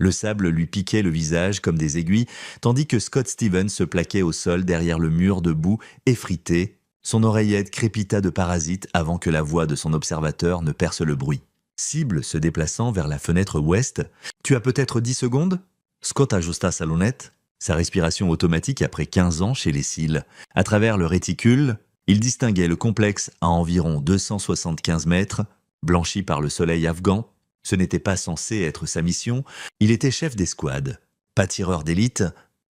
Le sable lui piquait le visage comme des aiguilles, tandis que Scott Stevens se plaquait au sol derrière le mur de boue effrité. Son oreillette crépita de parasites avant que la voix de son observateur ne perce le bruit. Cible se déplaçant vers la fenêtre ouest. « Tu as peut-être 10 secondes ?» Scott ajusta sa lunette, sa respiration automatique après 15 ans chez les cils. À travers le réticule, il distinguait le complexe à environ 275 mètres, blanchi par le soleil afghan. Ce n'était pas censé être sa mission, il était chef d'escouade. Pas tireur d'élite,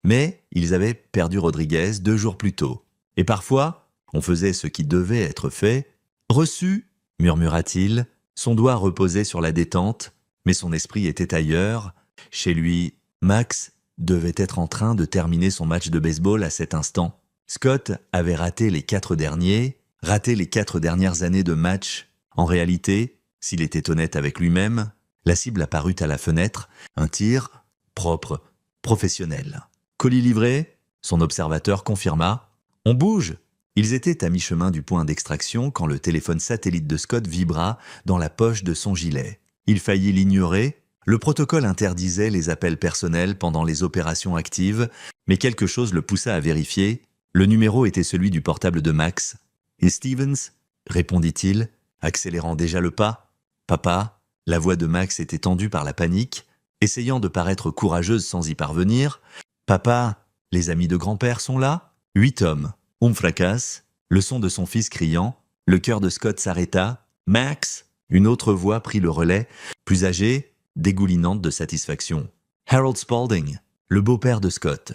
mais ils avaient perdu Rodriguez 2 jours plus tôt. Et parfois, on faisait ce qui devait être fait. « Reçu » murmura-t-il. Son doigt reposait sur la détente, mais son esprit était ailleurs. Chez lui, Max devait être en train de terminer son match de baseball à cet instant. Scott avait raté les 4 dernières années de match. En réalité, s'il était honnête avec lui-même, la cible apparut à la fenêtre, un tir propre, professionnel. Colis livré, son observateur confirma. « On bouge !» Ils étaient à mi-chemin du point d'extraction quand le téléphone satellite de Scott vibra dans la poche de son gilet. Il faillit l'ignorer. Le protocole interdisait les appels personnels pendant les opérations actives, mais quelque chose le poussa à vérifier. Le numéro était celui du portable de Max. « Et Stevens ?» répondit-il, accélérant déjà le pas. « Papa ?» La voix de Max était tendue par la panique, essayant de paraître courageuse sans y parvenir. « Papa, les amis de grand-père sont là ?» 8 hommes. On fracasse, le son de son fils criant. Le cœur de Scott s'arrêta. « Max !» Une autre voix prit le relais, plus âgée, dégoulinante de satisfaction. « Harold Spaulding, le beau-père de Scott.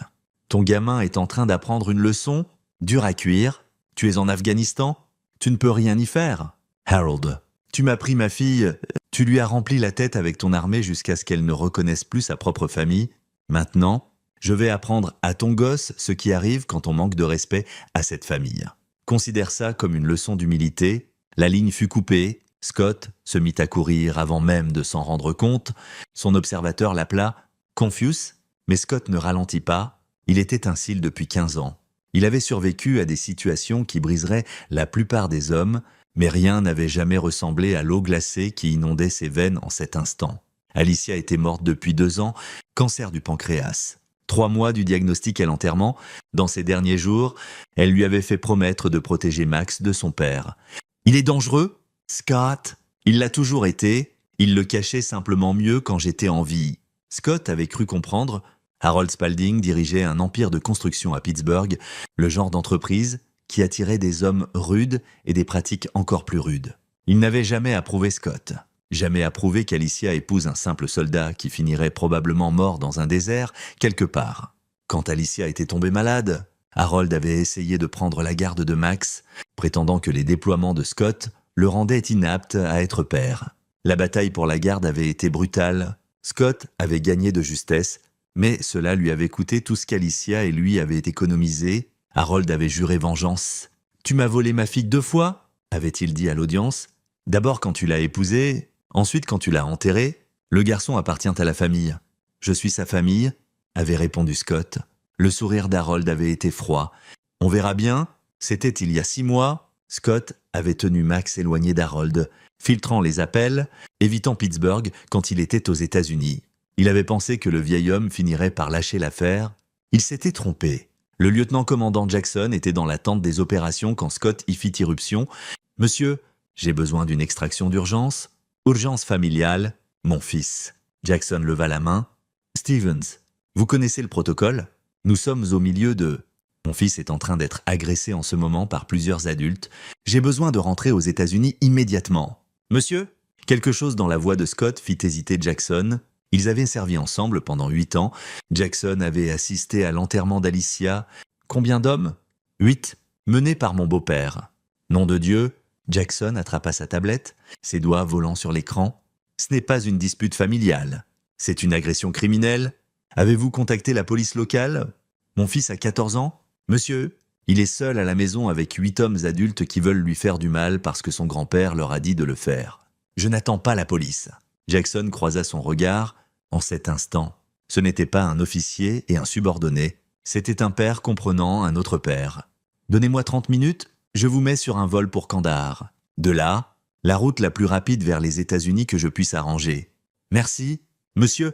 Ton gamin est en train d'apprendre une leçon, dure à cuire. Tu es en Afghanistan, tu ne peux rien y faire. Harold, tu m'as pris ma fille, tu lui as rempli la tête avec ton armée jusqu'à ce qu'elle ne reconnaisse plus sa propre famille. Maintenant, je vais apprendre à ton gosse ce qui arrive quand on manque de respect à cette famille. Considère ça comme une leçon d'humilité. » La ligne fut coupée. Scott se mit à courir avant même de s'en rendre compte. Son observateur l'appela « Confuce », mais Scott ne ralentit pas. Il était un cil depuis 15 ans. Il avait survécu à des situations qui briseraient la plupart des hommes, mais rien n'avait jamais ressemblé à l'eau glacée qui inondait ses veines en cet instant. Alicia était morte depuis 2 ans, cancer du pancréas. 3 mois du diagnostic à l'enterrement, dans ses derniers jours, elle lui avait fait promettre de protéger Max de son père. « Il est dangereux, Scott. Il l'a toujours été. Il le cachait simplement mieux quand j'étais en vie. » Scott avait cru comprendre. Harold Spaulding dirigeait un empire de construction à Pittsburgh, le genre d'entreprise qui attirait des hommes rudes et des pratiques encore plus rudes. Il n'avait jamais approuvé Scott. Jamais approuvé qu'Alicia épouse un simple soldat qui finirait probablement mort dans un désert quelque part. Quand Alicia était tombée malade, Harold avait essayé de prendre la garde de Max, prétendant que les déploiements de Scott le rendaient inapte à être père. La bataille pour la garde avait été brutale. Scott avait gagné de justesse, mais cela lui avait coûté tout ce qu'Alicia et lui avaient économisé. Harold avait juré vengeance. « Tu m'as volé ma fille 2 fois ?» avait-il dit à l'audience. « D'abord quand tu l'as épousée, ensuite quand tu l'as enterrée. Le garçon appartient à la famille. Je suis sa famille ?» avait répondu Scott. Le sourire d'Harold avait été froid. « On verra bien, c'était il y a 6 mois. » Scott avait tenu Max éloigné d'Harold, filtrant les appels, évitant Pittsburgh quand il était aux États-Unis. Il avait pensé que le vieil homme finirait par lâcher l'affaire. Il s'était trompé. Le lieutenant-commandant Jackson était dans la tente des opérations quand Scott y fit irruption. « Monsieur, j'ai besoin d'une extraction d'urgence. Urgence familiale, mon fils. » Jackson leva la main. « Stevens, vous connaissez le protocole? Nous sommes au milieu de... Mon fils est en train d'être agressé en ce moment par plusieurs adultes. J'ai besoin de rentrer aux États-Unis immédiatement. »« Monsieur ?» Quelque chose dans la voix de Scott fit hésiter Jackson. Ils avaient servi ensemble pendant 8 ans. Jackson avait assisté à l'enterrement d'Alicia. Combien d'hommes? 8, menés par mon beau-père. Nom de Dieu, Jackson attrapa sa tablette, ses doigts volant sur l'écran. Ce n'est pas une dispute familiale. C'est une agression criminelle. Avez-vous contacté la police locale? Mon fils a 14 ans. Monsieur, il est seul à la maison avec 8 hommes adultes qui veulent lui faire du mal parce que son grand-père leur a dit de le faire. Je n'attends pas la police. Jackson croisa son regard. En cet instant, ce n'était pas un officier et un subordonné, c'était un père comprenant un autre père. « Donnez-moi 30 minutes, je vous mets sur un vol pour Kandahar. De là, la route la plus rapide vers les États-Unis que je puisse arranger. Merci, monsieur. »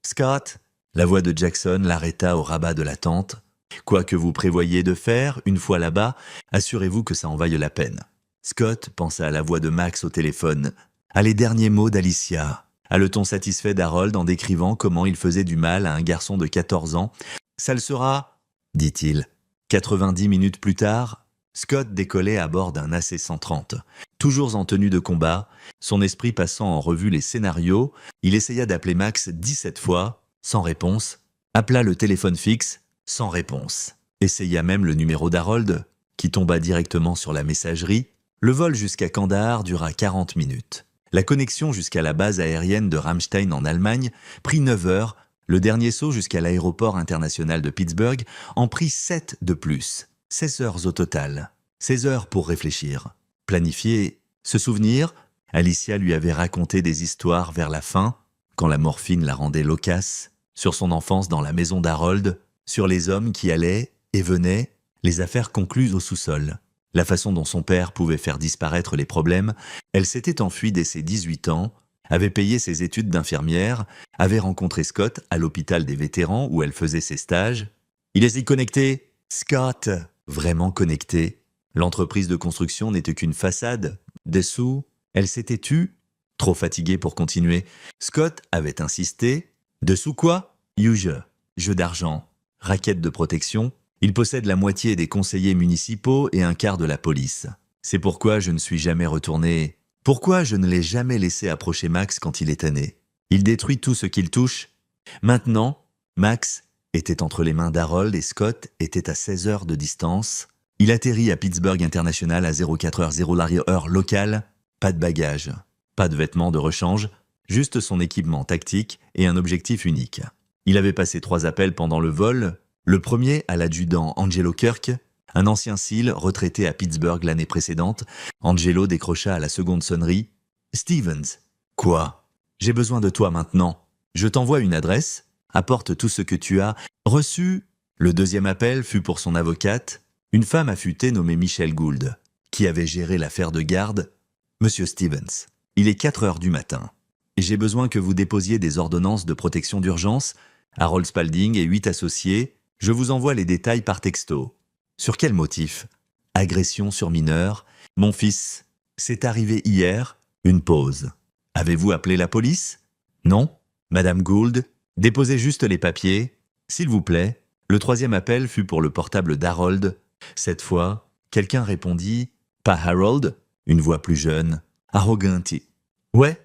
Scott !» La voix de Jackson l'arrêta au rabat de la tente. « Quoi que vous prévoyiez de faire, une fois là-bas, assurez-vous que ça en vaille la peine. » Scott pensa à la voix de Max au téléphone, à les derniers mots d'Alicia, à le ton satisfait d'Harold en décrivant comment il faisait du mal à un garçon de 14 ans. « Ça le sera !» dit-il. 90 minutes plus tard, Scott décollait à bord d'un AC-130. Toujours en tenue de combat, son esprit passant en revue les scénarios, il essaya d'appeler Max 17 fois, sans réponse, appela le téléphone fixe, sans réponse. Essaya même le numéro d'Harold, qui tomba directement sur la messagerie. Le vol jusqu'à Kandahar dura 40 minutes. La connexion jusqu'à la base aérienne de Ramstein en Allemagne prit 9 heures, le dernier saut jusqu'à l'aéroport international de Pittsburgh en prit 7 de plus. 16 heures au total. 16 heures pour réfléchir, planifier, se souvenir. Alicia lui avait raconté des histoires vers la fin, quand la morphine la rendait loquace, sur son enfance dans la maison d'Harold, sur les hommes qui allaient et venaient, les affaires concluses au sous-sol, la façon dont son père pouvait faire disparaître les problèmes. Elle s'était enfuie dès ses 18 ans, avait payé ses études d'infirmière, avait rencontré Scott à l'hôpital des vétérans où elle faisait ses stages. Il est y connecté, Scott, vraiment connecté. L'entreprise de construction n'était qu'une façade. Dessous, elle s'était tue, trop fatiguée pour continuer. Scott avait insisté. Dessous quoi? Jeu d'argent, raquette de protection. Il possède la moitié des conseillers municipaux et un quart de la police. C'est pourquoi je ne suis jamais retourné. Pourquoi je ne l'ai jamais laissé approcher Max quand il était né? Il détruit tout ce qu'il touche. Maintenant, Max était entre les mains d'Harold et Scott était à 16 heures de distance. Il atterrit à Pittsburgh International à 04h00 heure locale. Pas de bagages, pas de vêtements de rechange, juste son équipement tactique et un objectif unique. Il avait passé 3 appels pendant le vol. Le premier à l'adjudant Angelo Kirk, un ancien SEAL retraité à Pittsburgh l'année précédente. Angelo décrocha à la seconde sonnerie. « Stevens. »« Quoi ? J'ai besoin de toi maintenant. Je t'envoie une adresse. Apporte tout ce que tu as reçu. » Le deuxième appel fut pour son avocate, une femme affûtée nommée Michelle Gould, qui avait géré l'affaire de garde. « Monsieur Stevens, il est 4 heures du matin. J'ai besoin que vous déposiez des ordonnances de protection d'urgence. Harold Spalding et 8 associés. Je vous envoie les détails par texto. » Sur quel motif? Agression sur mineur. Mon fils, c'est arrivé hier. Une pause. Avez-vous appelé la police? Non. Madame Gould, déposez juste les papiers. S'il vous plaît. Le troisième appel fut pour le portable d'Harold. Cette fois, quelqu'un répondit. Pas Harold? Une voix plus jeune. Arroganti. Ouais.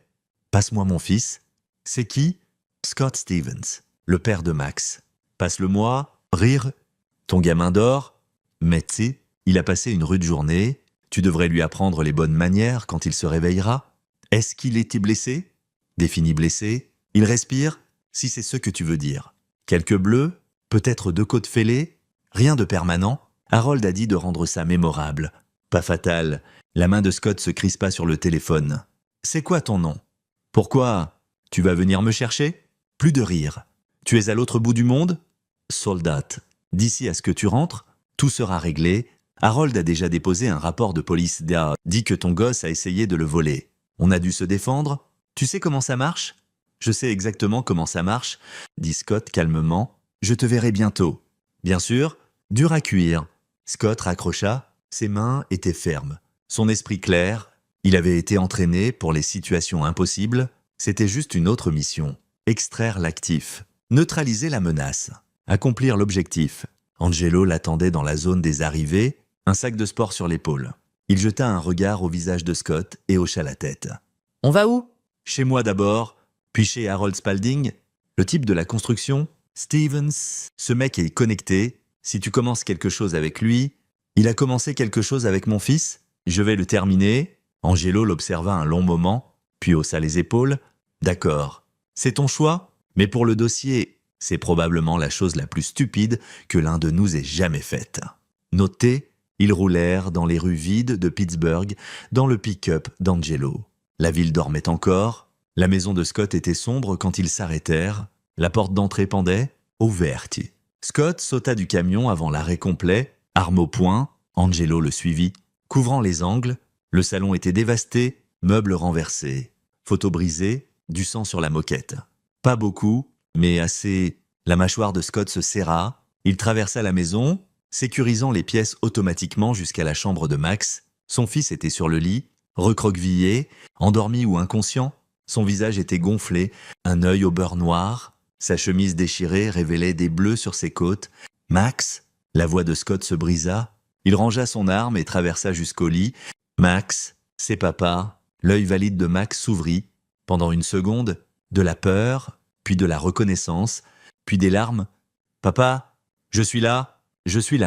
Passe-moi mon fils. C'est qui? Scott Stevens, le père de Max. Passe-le-moi. Rire. Ton gamin dort. Mais tu sais, il a passé une rude journée. Tu devrais lui apprendre les bonnes manières quand il se réveillera. Est-ce qu'il était blessé? Défini blessé. Il respire? Si c'est ce que tu veux dire. Quelques bleus? Peut-être 2 côtes fêlées? Rien de permanent? Harold a dit de rendre ça mémorable. Pas fatal. La main de Scott se crispa sur le téléphone. C'est quoi ton nom? Pourquoi? Tu vas venir me chercher? Plus de rire. Tu es à l'autre bout du monde? Soldat. D'ici à ce que tu rentres, tout sera réglé. Harold a déjà déposé un rapport de police dit que ton gosse a essayé de le voler. On a dû se défendre. Tu sais comment ça marche? Je sais exactement comment ça marche, dit Scott calmement. Je te verrai bientôt. Bien sûr, dur à cuire. Scott raccrocha. Ses mains étaient fermes. Son esprit clair. Il avait été entraîné pour les situations impossibles. C'était juste une autre mission. Extraire l'actif. Neutraliser la menace. Accomplir l'objectif. Angelo l'attendait dans la zone des arrivées, un sac de sport sur l'épaule. Il jeta un regard au visage de Scott et hocha la tête. « On va où ?»« Chez moi d'abord, puis chez Harold Spalding, le type de la construction. Stevens, ce mec est connecté. Si tu commences quelque chose avec lui, il a commencé quelque chose avec mon fils. Je vais le terminer. » Angelo l'observa un long moment, puis haussa les épaules. « D'accord. C'est ton choix, mais pour le dossier... » C'est probablement la chose la plus stupide que l'un de nous ait jamais faite. Notés, ils roulèrent dans les rues vides de Pittsburgh, dans le pick-up d'Angelo. La ville dormait encore. La maison de Scott était sombre quand ils s'arrêtèrent. La porte d'entrée pendait, ouverte. Scott sauta du camion avant l'arrêt complet, arme au poing. Angelo le suivit. Couvrant les angles, le salon était dévasté, meubles renversés. Photos brisées, du sang sur la moquette. Pas beaucoup. mais assez... La mâchoire de Scott se serra, il traversa la maison, sécurisant les pièces automatiquement jusqu'à la chambre de Max. Son fils était sur le lit, recroquevillé, endormi ou inconscient. Son visage était gonflé, un œil au beurre noir. Sa chemise déchirée révélait des bleus sur ses côtes. « Max !» La voix de Scott se brisa. Il rangea son arme et traversa jusqu'au lit. « Max, c'est papa !» L'œil valide de Max s'ouvrit. Pendant une seconde, de la peur, puis de la reconnaissance, puis des larmes. « Papa, je suis là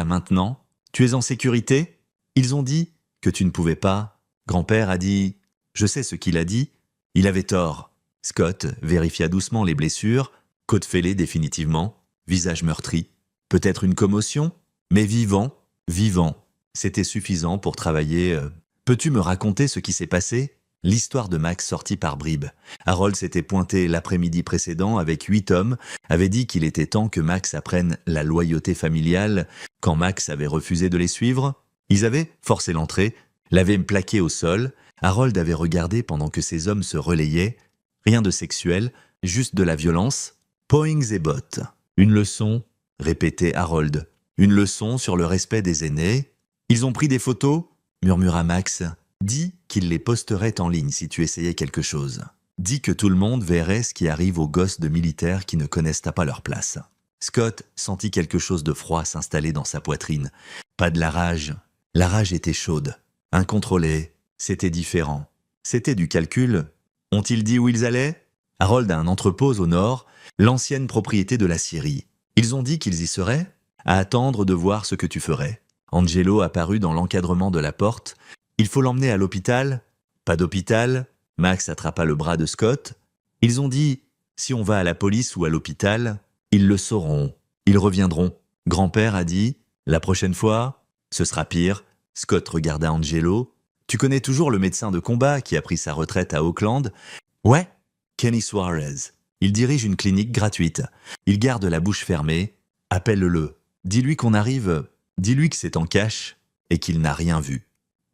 maintenant. Tu es en sécurité ?» Ils ont dit que tu ne pouvais pas. Grand-père a dit... Je sais ce qu'il a dit. Il avait tort. Scott vérifia doucement les blessures. Côte fêlée définitivement. Visage meurtri. Peut-être une commotion, mais vivant. C'était suffisant pour travailler. Peux-tu me raconter ce qui s'est passé ? L'histoire de Max sortit par bribes. Harold s'était pointé l'après-midi précédent avec 8 hommes, avait dit qu'il était temps que Max apprenne la loyauté familiale quand Max avait refusé de les suivre. Ils avaient forcé l'entrée, l'avaient plaqué au sol. Harold avait regardé pendant que ces hommes se relayaient. Rien de sexuel, juste de la violence. Poings et bottes. Une leçon, répétait Harold. Une leçon sur le respect des aînés. Ils ont pris des photos, murmura Max. Dis qu'ils les posteraient en ligne si tu essayais quelque chose. Dis que tout le monde verrait ce qui arrive aux gosses de militaires qui ne connaissent pas leur place. Scott sentit quelque chose de froid s'installer dans sa poitrine. Pas de la rage. La rage était chaude, incontrôlée. C'était différent. C'était du calcul. Ont-ils dit où ils allaient ? Harold a un entrepôt au nord, l'ancienne propriété de la Syrie. Ils ont dit qu'ils y seraient ? À attendre de voir ce que tu ferais. Angelo apparut dans l'encadrement de la porte. Il faut l'emmener à l'hôpital ? Pas d'hôpital. Max attrapa le bras de Scott. Ils ont dit, si on va à la police ou à l'hôpital, ils le sauront. Ils reviendront. Grand-père a dit, la prochaine fois, ce sera pire. Scott regarda Angelo. Tu connais toujours le médecin de combat qui a pris sa retraite à Auckland ? Ouais, Kenny Suarez. Il dirige une clinique gratuite. Il garde la bouche fermée. Appelle-le. Dis-lui qu'on arrive. Dis-lui que c'est en cash et qu'il n'a rien vu.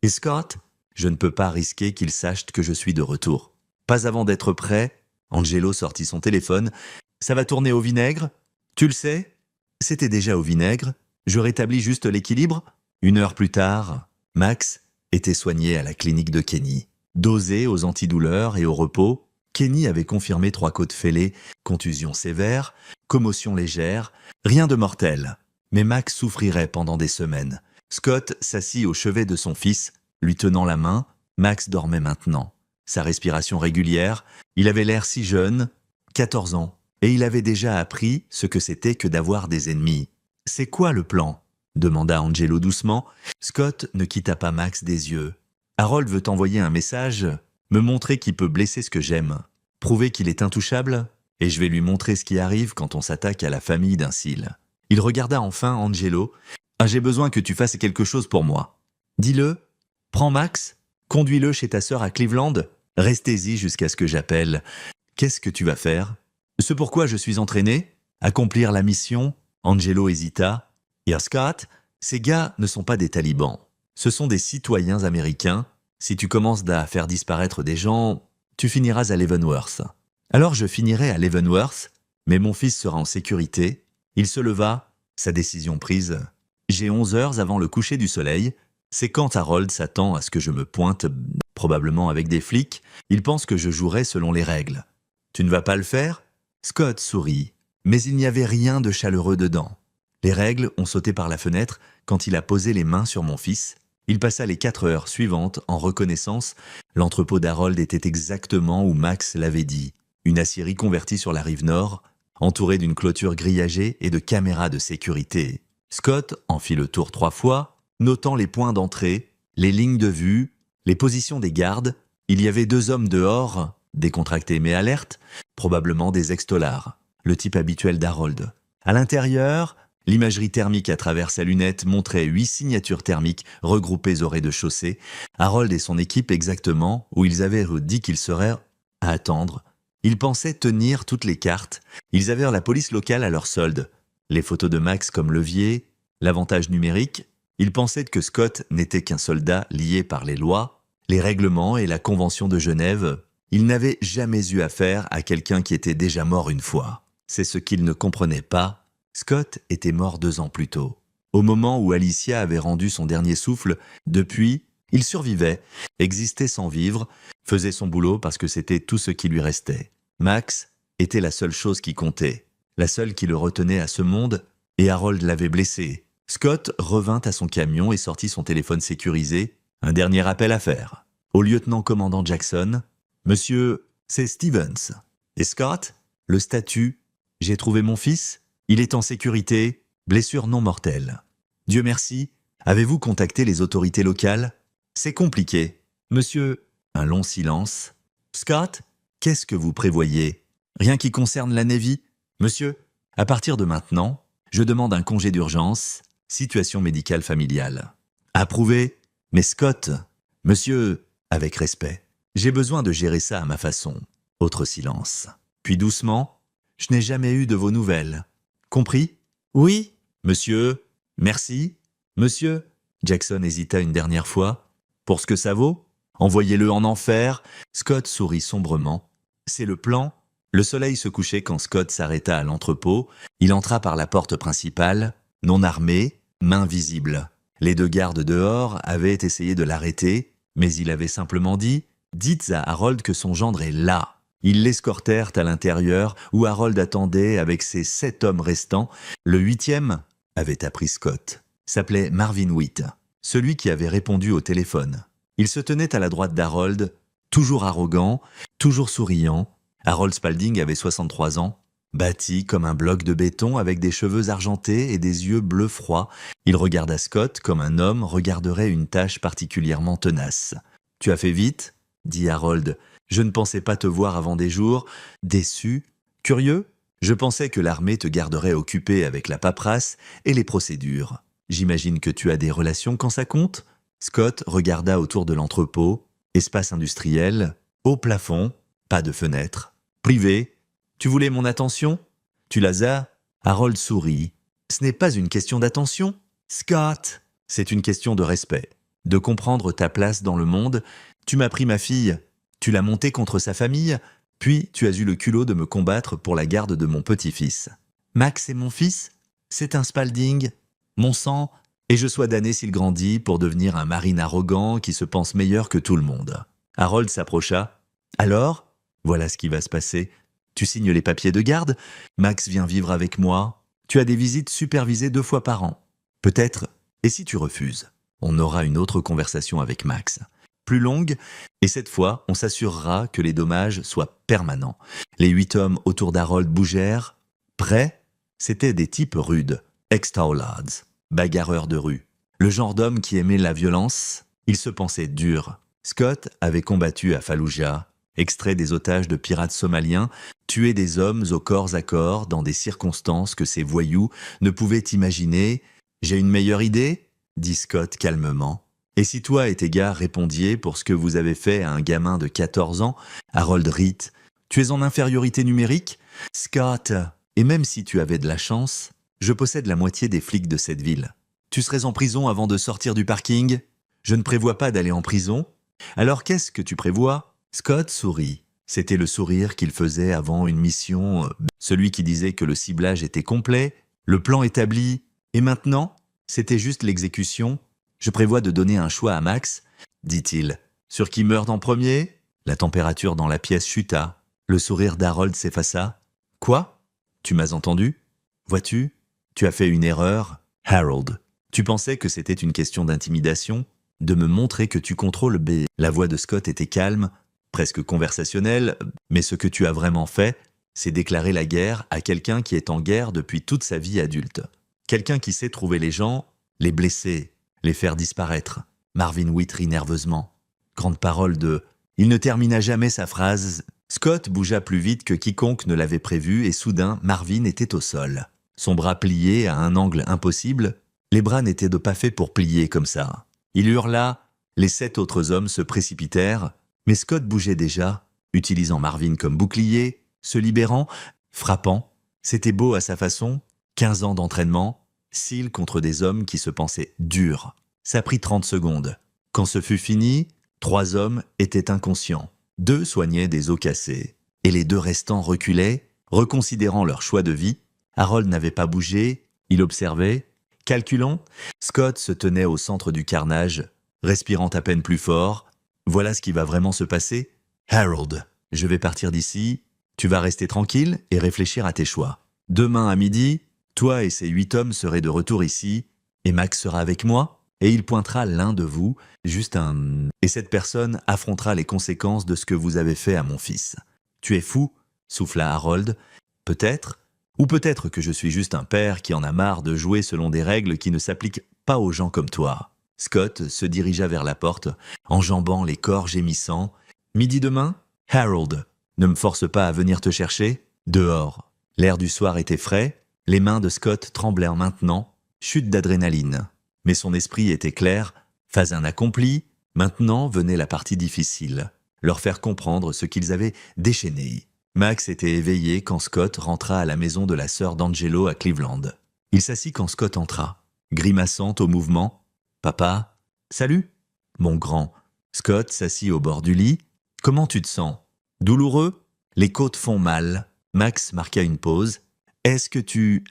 Et Scott ? Je ne peux pas risquer qu'il sache que je suis de retour. Pas avant d'être prêt. Angelo sortit son téléphone. Ça va tourner au vinaigre ? Tu le sais ? C'était déjà au vinaigre. Je rétablis juste l'équilibre. 1 heure plus tard, Max était soigné à la clinique de Kenny. Dosé aux antidouleurs et au repos, Kenny avait confirmé 3 côtes fêlées, contusion sévère, commotion légère, rien de mortel. Mais Max souffrirait pendant des semaines. Scott s'assit au chevet de son fils, lui tenant la main. Max dormait maintenant. Sa respiration régulière, il avait l'air si jeune, 14 ans, et il avait déjà appris ce que c'était que d'avoir des ennemis. « C'est quoi le plan ?» demanda Angelo doucement. Scott ne quitta pas Max des yeux. « Harold veut envoyer un message, me montrer qu'il peut blesser ce que j'aime, prouver qu'il est intouchable, et je vais lui montrer ce qui arrive quand on s'attaque à la famille d'un cil. » Il regarda enfin Angelo. « Ah, j'ai besoin que tu fasses quelque chose pour moi. Dis-le, prends Max, conduis-le chez ta sœur à Cleveland, restez-y jusqu'à ce que j'appelle. Qu'est-ce que tu vas faire ? Ce pourquoi je suis entraîné ? Accomplir la mission ?» Angelo hésita. « Here, Scott, ces gars ne sont pas des talibans. Ce sont des citoyens américains. Si tu commences à faire disparaître des gens, tu finiras à Leavenworth. Alors je finirai à Leavenworth, mais mon fils sera en sécurité. » Il se leva, sa décision prise. « J'ai 11 heures avant le coucher du soleil. C'est quand Harold s'attend à ce que je me pointe, probablement avec des flics. Il pense que je jouerai selon les règles. Tu ne vas pas le faire ?» Scott sourit, mais il n'y avait rien de chaleureux dedans. Les règles ont sauté par la fenêtre quand il a posé les mains sur mon fils. Il passa les 4 heures suivantes en reconnaissance. L'entrepôt d'Harold était exactement où Max l'avait dit. Une aciérie convertie sur la rive nord, entourée d'une clôture grillagée et de caméras de sécurité. Scott en fit le tour 3 fois, notant les points d'entrée, les lignes de vue, les positions des gardes. Il y avait 2 hommes dehors, décontractés mais alertes, probablement des ex-tolards, le type habituel d'Harold. À l'intérieur, l'imagerie thermique à travers sa lunette montrait 8 signatures thermiques regroupées au rez-de-chaussée. Harold et son équipe exactement où ils avaient dit qu'ils seraient à attendre. Ils pensaient tenir toutes les cartes. Ils avaient la police locale à leur solde. Les photos de Max comme levier, l'avantage numérique. Ils pensaient que Scott n'était qu'un soldat lié par les lois, les règlements et la Convention de Genève. Ils n'avaient jamais eu affaire à quelqu'un qui était déjà mort une fois. C'est ce qu'il ne comprenait pas. Scott était mort 2 ans plus tôt. Au moment où Alicia avait rendu son dernier souffle, depuis, il survivait, existait sans vivre, faisait son boulot parce que c'était tout ce qui lui restait. Max était la seule chose qui comptait, la seule qui le retenait à ce monde, et Harold l'avait blessé. Scott revint à son camion et sortit son téléphone sécurisé. Un dernier appel à faire. Au lieutenant-commandant Jackson. « Monsieur, c'est Stevens. » Et Scott ? Le statut. « J'ai trouvé mon fils. Il est en sécurité. Blessure non mortelle. » « Dieu merci. Avez-vous contacté les autorités locales ? » « C'est compliqué. » « Monsieur… » Un long silence. « Scott, qu'est-ce que vous prévoyez ? Rien qui concerne la Navy ? » « Monsieur, à partir de maintenant, je demande un congé d'urgence. Situation médicale familiale. » « Approuvé. Mais Scott… » « Monsieur, avec respect, j'ai besoin de gérer ça à ma façon. » Autre silence. Puis doucement, « Je n'ai jamais eu de vos nouvelles. Compris ? » « Oui. » « Monsieur… Merci. » « Monsieur… » Jackson hésita une dernière fois. « Pour ce que ça vaut ? Envoyez-le en enfer. » Scott sourit sombrement. « C'est le plan. » Le soleil se couchait quand Scott s'arrêta à l'entrepôt. Il entra par la porte principale, non armé, main visible. Les 2 gardes dehors avaient essayé de l'arrêter, mais il avait simplement dit « Dites à Harold que son gendre est là !» Ils l'escortèrent à l'intérieur où Harold attendait avec ses 7 hommes restants. Le 8e, avait appris Scott, s'appelait Marvin Witt, celui qui avait répondu au téléphone. Il se tenait à la droite d'Harold, toujours arrogant, toujours souriant. Harold Spalding avait 63 ans, bâti comme un bloc de béton avec des cheveux argentés et des yeux bleus froids. Il regarda Scott comme un homme regarderait une tâche particulièrement tenace. « Tu as fait vite ?» dit Harold. « Je ne pensais pas te voir avant des jours. Déçu ? Curieux ? Je pensais que l'armée te garderait occupé avec la paperasse et les procédures. J'imagine que tu as des relations quand ça compte ?» Scott regarda autour de l'entrepôt. Espace industriel, haut plafond, pas de fenêtre. Privé. Tu voulais mon attention ? Tu l'as à ? Harold sourit. Ce n'est pas une question d'attention, Scott. C'est une question de respect, de comprendre ta place dans le monde. Tu m'as pris ma fille, tu l'as montée contre sa famille, puis tu as eu le culot de me combattre pour la garde de mon petit-fils. Max est mon fils, c'est un Spalding, mon sang, et je sois damné s'il grandit pour devenir un marine arrogant qui se pense meilleur que tout le monde. Harold s'approcha. Alors, voilà ce qui va se passer. Tu signes les papiers de garde, Max vient vivre avec moi, tu as des visites supervisées 2 fois par an. Peut-être, et si tu refuses, on aura une autre conversation avec Max. Plus longue, et cette fois, on s'assurera que les dommages soient permanents. Les 8 hommes autour d'Harold bougèrent. Prêts ? C'étaient des types rudes, ex-Towlards, bagarreurs de rue. Le genre d'homme qui aimait la violence, ils se pensaient durs. Scott avait combattu à Fallujah, extrait des otages de pirates somaliens, tué des hommes au corps à corps dans des circonstances que ces voyous ne pouvaient imaginer. « J'ai une meilleure idée ?» dit Scott calmement. « Et si toi et tes gars répondiez pour ce que vous avez fait à un gamin de 14 ans, Harold rit. Tu es en infériorité numérique ? Scott, et même si tu avais de la chance, je possède la moitié des flics de cette ville. Tu serais en prison avant de sortir du parking ? Je ne prévois pas d'aller en prison. Alors qu'est-ce que tu prévois ? » Scott sourit. C'était le sourire qu'il faisait avant une mission, celui qui disait que le ciblage était complet, le plan établi, et maintenant, c'était juste l'exécution. « Je prévois de donner un choix à Max, » dit-il. « Sur qui meurt en premier ?» La température dans la pièce chuta. Le sourire d'Harold s'effaça. « Quoi ? Tu m'as entendu ? Vois-tu, tu as fait une erreur, Harold. Tu pensais que c'était une question d'intimidation, de me montrer que tu contrôles B. » La voix de Scott était calme, presque conversationnelle, mais ce que tu as vraiment fait, c'est déclarer la guerre à quelqu'un qui est en guerre depuis toute sa vie adulte. Quelqu'un qui sait trouver les gens, les blesser, les faire disparaître. Marvin Witt rit nerveusement. Grande parole de... Il ne termina jamais sa phrase. Scott bougea plus vite que quiconque ne l'avait prévu et soudain Marvin était au sol. Son bras plié à un angle impossible. Les bras n'étaient pas faits pour plier comme ça. Il hurla. Les 7 autres hommes se précipitèrent. Mais Scott bougeait déjà, utilisant Marvin comme bouclier, se libérant, frappant. C'était beau à sa façon. 15 ans d'entraînement. Cils contre des hommes qui se pensaient durs. Ça prit 30 secondes. Quand ce fut fini, 3 hommes étaient inconscients. 2 soignaient des os cassés. Et les 2 restants reculaient. Reconsidérant leur choix de vie, Harold n'avait pas bougé, il observait. Calculant, Scott se tenait au centre du carnage, respirant à peine plus fort. Voilà ce qui va vraiment se passer. Harold, je vais partir d'ici, tu vas rester tranquille et réfléchir à tes choix. Demain à midi, toi et ces 8 hommes serez de retour ici, et Max sera avec moi, et il pointera l'un de vous, juste un... Et cette personne affrontera les conséquences de ce que vous avez fait à mon fils. Tu es fou, souffla Harold. Peut-être, ou peut-être que je suis juste un père qui en a marre de jouer selon des règles qui ne s'appliquent pas aux gens comme toi. Scott se dirigea vers la porte, enjambant les corps gémissants. Midi demain, Harold, ne me force pas à venir te chercher. Dehors. L'air du soir était frais, les mains de Scott tremblèrent maintenant, chute d'adrénaline. Mais son esprit était clair, phase 1 accomplie, maintenant venait la partie difficile, leur faire comprendre ce qu'ils avaient déchaîné. Max était éveillé quand Scott rentra à la maison de la sœur d'Angelo à Cleveland. Il s'assit quand Scott entra, grimaçant au mouvement. « Papa, salut !»« Mon grand. » Scott s'assit au bord du lit. « Comment tu te sens ? Douloureux ? Les côtes font mal. » Max marqua une pause. « Est-ce que tu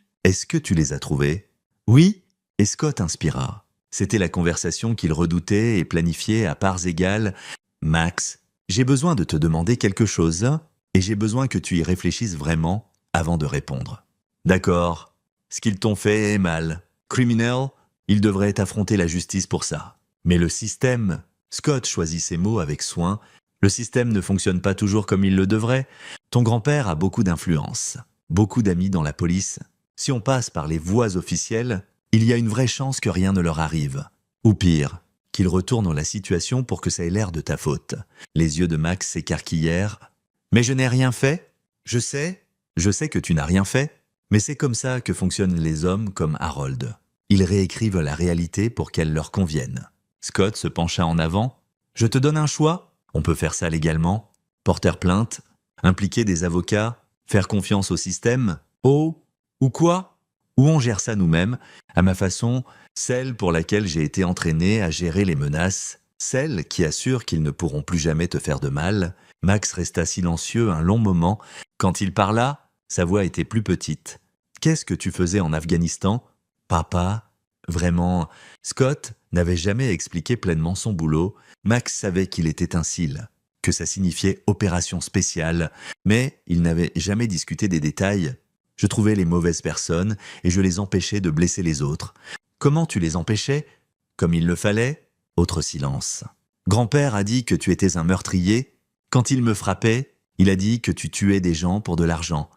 les as trouvés ? » « Oui !» Et Scott inspira. C'était la conversation qu'il redoutait et planifiait à parts égales. « Max, j'ai besoin de te demander quelque chose, et j'ai besoin que tu y réfléchisses vraiment avant de répondre. » « D'accord. Ce qu'ils t'ont fait est mal. Criminel, ils devraient affronter la justice pour ça. Mais le système... » Scott choisit ses mots avec soin. « Le système ne fonctionne pas toujours comme il le devrait. Ton grand-père a beaucoup d'influence, beaucoup d'amis dans la police. Si on passe par les voies officielles, il y a une vraie chance que rien ne leur arrive. Ou pire, qu'ils retournent la situation pour que ça ait l'air de ta faute. » Les yeux de Max s'écarquillèrent. « Mais je n'ai rien fait. Je sais que tu n'as rien fait. Mais c'est comme ça que fonctionnent les hommes comme Harold. Ils réécrivent la réalité pour qu'elle leur convienne. » Scott se pencha en avant. « Je te donne un choix. On peut faire ça légalement. Porter plainte, impliquer des avocats, faire confiance au système. Oh, ou quoi ? Ou on gère ça nous-mêmes, à ma façon, celle pour laquelle j'ai été entraîné à gérer les menaces, celle qui assure qu'ils ne pourront plus jamais te faire de mal. » Max resta silencieux un long moment. Quand il parla, sa voix était plus petite. « Qu'est-ce que tu faisais en Afghanistan ? » ?»« Papa, vraiment... » Scott n'avait jamais expliqué pleinement son boulot. Max savait qu'il était un SEAL, que ça signifiait opération spéciale, mais il n'avait jamais discuté des détails. « Je trouvais les mauvaises personnes et je les empêchais de blesser les autres. »« Comment tu les empêchais ? » ?»« Comme il le fallait. » Autre silence. « Grand-père a dit que tu étais un meurtrier. Quand il me frappait, il a dit que tu tuais des gens pour de l'argent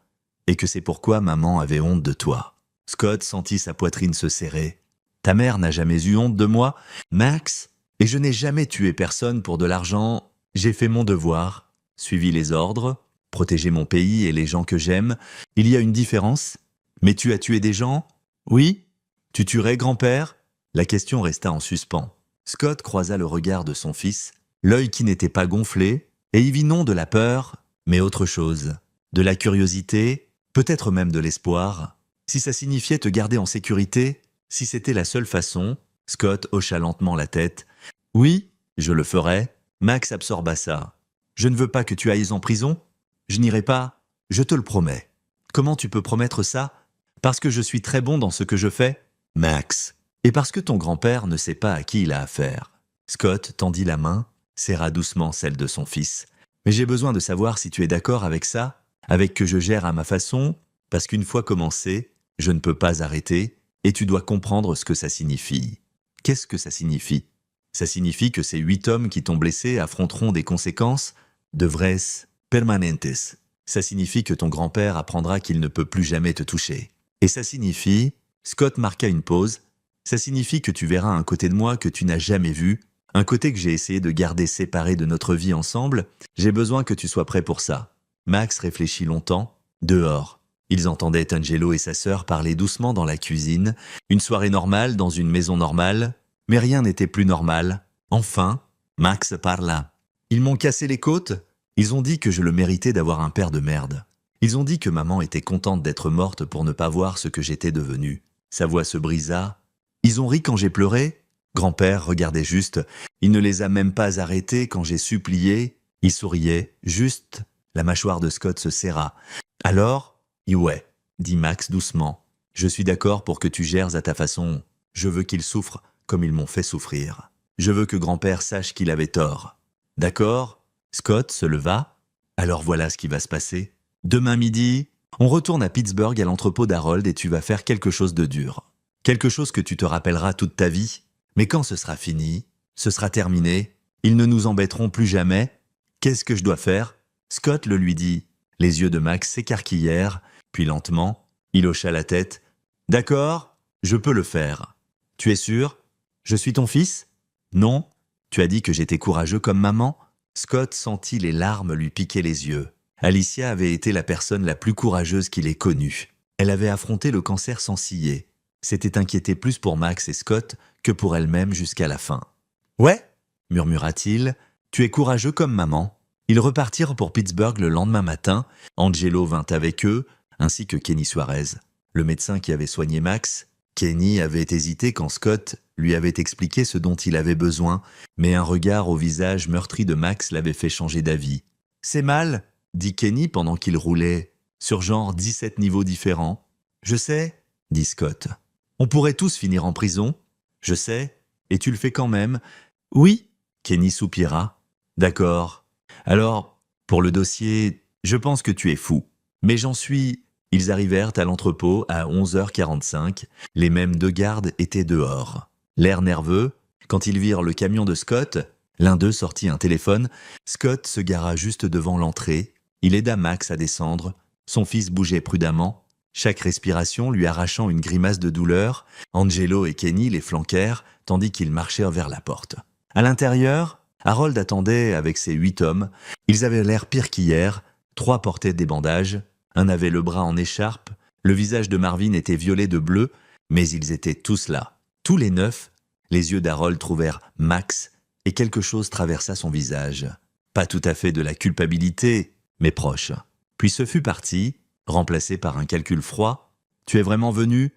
et que c'est pourquoi maman avait honte de toi. » Scott sentit sa poitrine se serrer. « Ta mère n'a jamais eu honte de moi, Max, et je n'ai jamais tué personne pour de l'argent. J'ai fait mon devoir, suivi les ordres, protégé mon pays et les gens que j'aime. Il y a une différence. Mais tu as tué des gens ? Oui ? Tu tuerais, grand-père ? » La question resta en suspens. Scott croisa le regard de son fils, l'œil qui n'était pas gonflé, et y vit non de la peur, mais autre chose. De la curiosité, peut-être même de l'espoir. Si ça signifiait te garder en sécurité, si c'était la seule façon, Scott hocha lentement la tête. « Oui, je le ferai. » Max absorba ça. « Je ne veux pas que tu ailles en prison. Je n'irai pas, je te le promets. » « Comment tu peux promettre ça ? Parce que je suis très bon dans ce que je fais, Max. Et parce que ton grand-père ne sait pas à qui il a affaire. » Scott tendit la main, serra doucement celle de son fils. « Mais j'ai besoin de savoir si tu es d'accord avec ça, avec que je gère à ma façon, parce qu'une fois commencé, je ne peux pas arrêter, et tu dois comprendre ce que ça signifie. » Qu'est-ce que ça signifie ? Ça signifie que ces 8 hommes qui t'ont blessé affronteront des conséquences de vrais permanentes. Ça signifie que ton grand-père apprendra qu'il ne peut plus jamais te toucher. Et ça signifie, Scott marqua une pause, ça signifie que tu verras un côté de moi que tu n'as jamais vu, un côté que j'ai essayé de garder séparé de notre vie ensemble. J'ai besoin que tu sois prêt pour ça. Max réfléchit longtemps. Dehors. Ils entendaient Angelo et sa sœur parler doucement dans la cuisine. Une soirée normale dans une maison normale. Mais rien n'était plus normal. Enfin, Max parla. « Ils m'ont cassé les côtes. Ils ont dit que je le méritais d'avoir un père de merde. Ils ont dit que maman était contente d'être morte pour ne pas voir ce que j'étais devenu. » Sa voix se brisa. « Ils ont ri quand j'ai pleuré. Grand-père regardait juste. Il ne les a même pas arrêtés quand j'ai supplié. Il souriait, juste. La mâchoire de Scott se serra. Alors, ouais, dit Max doucement. Je suis d'accord pour que tu gères à ta façon. Je veux qu'ils souffrent comme ils m'ont fait souffrir. Je veux que grand-père sache qu'il avait tort. D'accord? Scott se leva. Alors voilà ce qui va se passer. Demain midi, on retourne à Pittsburgh à l'entrepôt d'Harold et tu vas faire quelque chose de dur. Quelque chose que tu te rappelleras toute ta vie. Mais quand ce sera fini, ce sera terminé, ils ne nous embêteront plus jamais. Qu'est-ce que je dois faire? Scott le lui dit. Les yeux de Max s'écarquillèrent, puis lentement, il hocha la tête. D'accord, je peux le faire. Tu es sûr? Je suis ton fils? Non? Tu as dit que j'étais courageux comme maman? Scott sentit les larmes lui piquer les yeux. Alicia avait été la personne la plus courageuse qu'il ait connue. Elle avait affronté le cancer sans ciller. S'était inquiétée plus pour Max et Scott que pour elle-même jusqu'à la fin. « Ouais » murmura-t-il, « tu es courageux comme maman. » Ils repartirent pour Pittsburgh le lendemain matin. Angelo vint avec eux, ainsi que Kenny Suarez, le médecin qui avait soigné Max. Kenny avait hésité quand Scott lui avait expliqué ce dont il avait besoin, mais un regard au visage meurtri de Max l'avait fait changer d'avis. « C'est mal » dit Kenny pendant qu'il roulait, sur genre 17 niveaux différents. « Je sais » dit Scott. « On pourrait tous finir en prison. »« Je sais, et tu le fais quand même. »« Oui » Kenny soupira. « D'accord. Alors, pour le dossier, je pense que tu es fou. Mais j'en suis... » Ils arrivèrent à l'entrepôt à 11h45. Les mêmes deux gardes étaient dehors. L'air nerveux, quand ils virent le camion de Scott, l'un d'eux sortit un téléphone. Scott se gara juste devant l'entrée. Il aida Max à descendre. Son fils bougeait prudemment, chaque respiration lui arrachant une grimace de douleur. Angelo et Kenny les flanquèrent, tandis qu'ils marchèrent vers la porte. À l'intérieur, Harold attendait avec ses 8 hommes. Ils avaient l'air pire qu'hier. 3 portaient des bandages. Un avait le bras en écharpe. Le visage de Marvin était violet de bleu, mais ils étaient tous là. Tous les 9, les yeux d'Harold trouvèrent Max, et quelque chose traversa son visage. Pas tout à fait de la culpabilité, mais proche. Puis ce fut parti, remplacé par un calcul froid. « Tu es vraiment venu ?»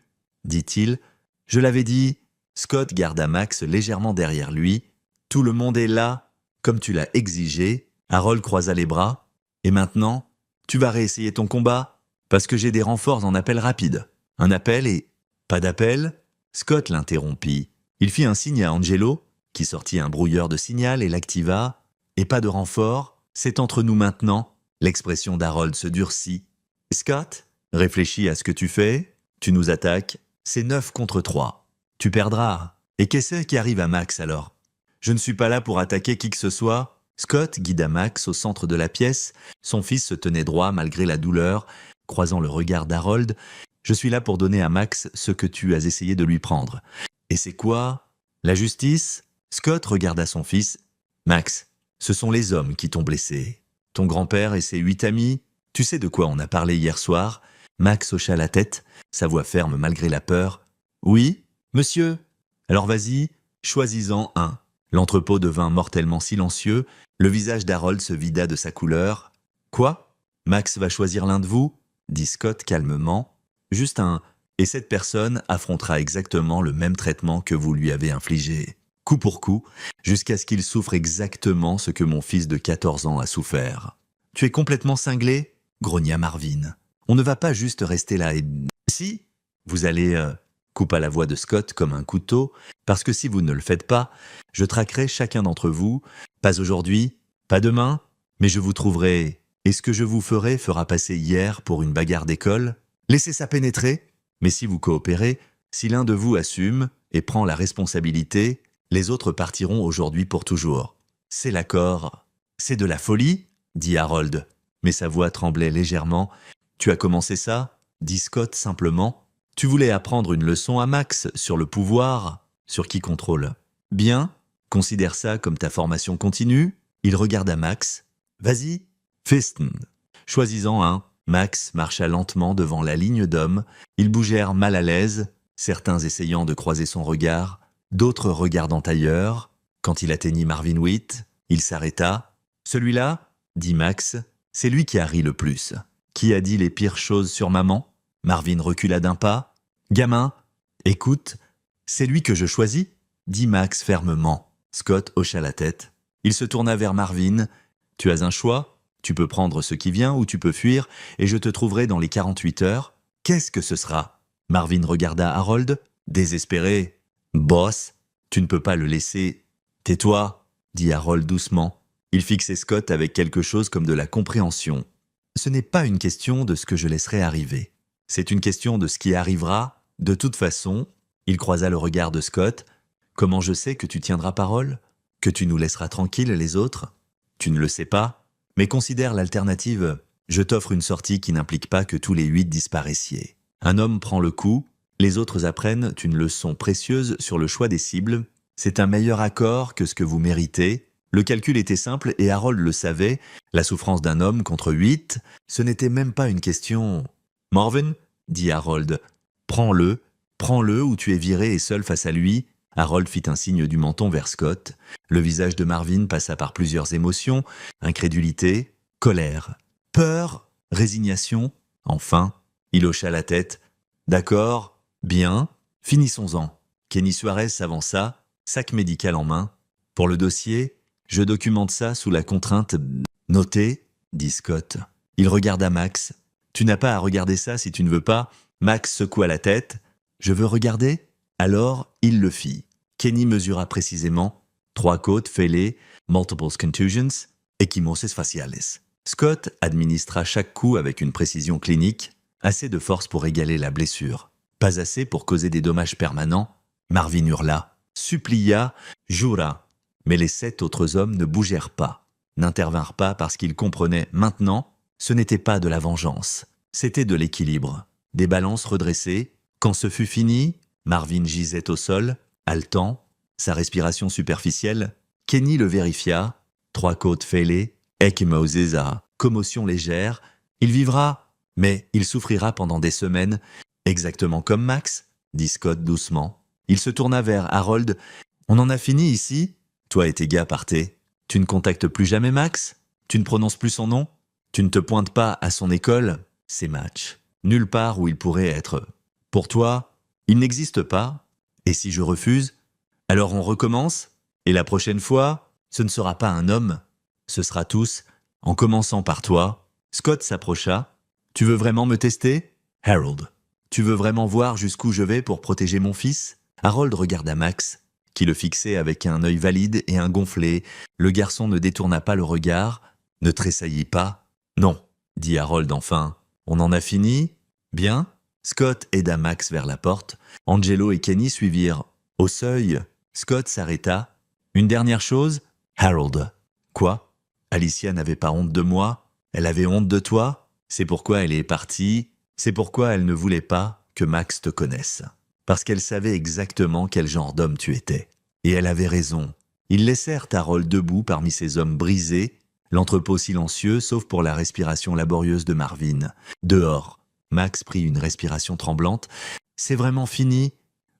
dit-il. « Je l'avais dit. » Scott garda Max légèrement derrière lui. « Tout le monde est là, comme tu l'as exigé. » Harold croisa les bras. « Et maintenant, tu vas réessayer ton combat? Parce que j'ai des renforts en appel rapide. » Un appel et... Pas d'appel? Scott l'interrompit. Il fit un signe à Angelo, qui sortit un brouilleur de signal et l'activa. « Et pas de renfort? C'est entre nous maintenant. » L'expression d'Harold se durcit. « Scott, réfléchis à ce que tu fais. Tu nous attaques. C'est 9 contre 3. Tu perdras. Et qu'est-ce qui arrive à Max alors? Je ne suis pas là pour attaquer qui que ce soit. » Scott guida Max au centre de la pièce. Son fils se tenait droit malgré la douleur, croisant le regard d'Harold. « Je suis là pour donner à Max ce que tu as essayé de lui prendre. » « Et c'est quoi? La justice? » Scott regarda son fils. « Max, ce sont les hommes qui t'ont blessé. Ton grand-père et ses 8 amis. Tu sais de quoi on a parlé hier soir? » Max hocha la tête, sa voix ferme malgré la peur. « Oui, monsieur. Alors vas-y, choisis-en un. » L'entrepôt devint mortellement silencieux. Le visage d'Harold se vida de sa couleur. « Quoi? Max va choisir l'un de vous ?» dit Scott calmement. « Juste un. Et cette personne affrontera exactement le même traitement que vous lui avez infligé, coup pour coup, jusqu'à ce qu'il souffre exactement ce que mon fils de 14 ans a souffert. »« Tu es complètement cinglé ?» grogna Marvin. « On ne va pas juste rester là et... Si, vous allez... coupa la voix de Scott comme un couteau, parce que si vous ne le faites pas, je traquerai chacun d'entre vous, pas aujourd'hui, pas demain, mais je vous trouverai, et ce que je vous ferai fera passer hier pour une bagarre d'école. Laissez ça pénétrer, mais si vous coopérez, si l'un de vous assume et prend la responsabilité, les autres partiront aujourd'hui pour toujours. C'est l'accord. C'est de la folie, dit Harold, mais sa voix tremblait légèrement. Tu as commencé ça, dit Scott simplement. Tu voulais apprendre une leçon à Max sur le pouvoir, sur qui contrôle. Bien, considère ça comme ta formation continue. Il regarda Max. Vas-y, festen. Choisis-en un. Max marcha lentement devant la ligne d'hommes. Ils bougèrent mal à l'aise, certains essayant de croiser son regard, d'autres regardant ailleurs. Quand il atteignit Marvin Witt, il s'arrêta. Celui-là, dit Max, c'est lui qui a ri le plus. Qui a dit les pires choses sur maman? Marvin recula d'un pas. « Gamin, écoute, c'est lui que je choisis ?» dit Max fermement. Scott hocha la tête. Il se tourna vers Marvin. « Tu as un choix. Tu peux prendre ce qui vient ou tu peux fuir, et je te trouverai dans les 48 heures. Qu'est-ce que ce sera? Marvin regarda Harold, désespéré. Boss, tu ne peux pas le laisser. Tais-toi, dit Harold doucement. Il fixait Scott avec quelque chose comme de la compréhension. Ce n'est pas une question de ce que je laisserai arriver. C'est une question de ce qui arrivera. De toute façon, il croisa le regard de Scott. Comment je sais que tu tiendras parole? Que tu nous laisseras tranquilles les autres? Tu ne le sais pas, mais considère l'alternative. Je t'offre une sortie qui n'implique pas que tous les 8 disparaissiez. Un homme prend le coup, les autres apprennent une leçon précieuse sur le choix des cibles. C'est un meilleur accord que ce que vous méritez. Le calcul était simple et Harold le savait. La souffrance d'un homme contre 8, ce n'était même pas une question. « Marvin, dit Harold, prends-le ou tu es viré et seul face à lui. » Harold fit un signe du menton vers Scott. Le visage de Marvin passa par plusieurs émotions, incrédulité, colère, peur, résignation. Enfin, il hocha la tête. « D'accord, bien, finissons-en. » Kenny Suarez s'avança, sac médical en main. « Pour le dossier, je documente ça sous la contrainte. » « Noté, dit Scott. Il regarda Max. « Tu n'as pas à regarder ça si tu ne veux pas. » Max secoua la tête. « Je veux regarder ?» Alors, il le fit. Kenny mesura précisément 3 côtes fêlées, multiple contusions, equimosis facialis. Scott administra chaque coup avec une précision clinique, assez de force pour égaler la blessure, pas assez pour causer des dommages permanents. Marvin hurla, supplia, jura. Mais les 7 autres hommes ne bougèrent pas, n'intervinrent pas parce qu'ils comprenaient maintenant, ce n'était pas de la vengeance, c'était de l'équilibre. Des balances redressées. Quand ce fut fini, Marvin gisait au sol, haletant, sa respiration superficielle. Kenny le vérifia. 3 côtes fêlées, ecchymosis à commotion légère. Il vivra, mais il souffrira pendant des semaines, exactement comme Max, dit Scott doucement. Il se tourna vers Harold. On en a fini ici? Toi et tes gars partez. Tu ne contactes plus jamais Max? Tu ne prononces plus son nom? Tu ne te pointes pas à son école? C'est match. Nulle part où il pourrait être. Pour toi, il n'existe pas. Et si je refuse? Alors on recommence? Et la prochaine fois, ce ne sera pas un homme. Ce sera tous, en commençant par toi. Scott s'approcha. Tu veux vraiment me tester? Harold. Tu veux vraiment voir jusqu'où je vais pour protéger mon fils? Harold regarda Max, qui le fixait avec un œil valide et un gonflé. Le garçon ne détourna pas le regard, ne tressaillit pas. Non, dit Harold enfin. On en a fini? Bien. Scott aida Max vers la porte. Angelo et Kenny suivirent. Au seuil, Scott s'arrêta. Une dernière chose? Harold. Quoi? Alicia n'avait pas honte de moi? Elle avait honte de toi? C'est pourquoi elle est partie. C'est pourquoi elle ne voulait pas que Max te connaisse. Parce qu'elle savait exactement quel genre d'homme tu étais. Et elle avait raison. Ils laissèrent Harold debout parmi ces hommes brisés, l'entrepôt silencieux sauf pour la respiration laborieuse de Marvin. Dehors, Max prit une respiration tremblante. « C'est vraiment fini ?»«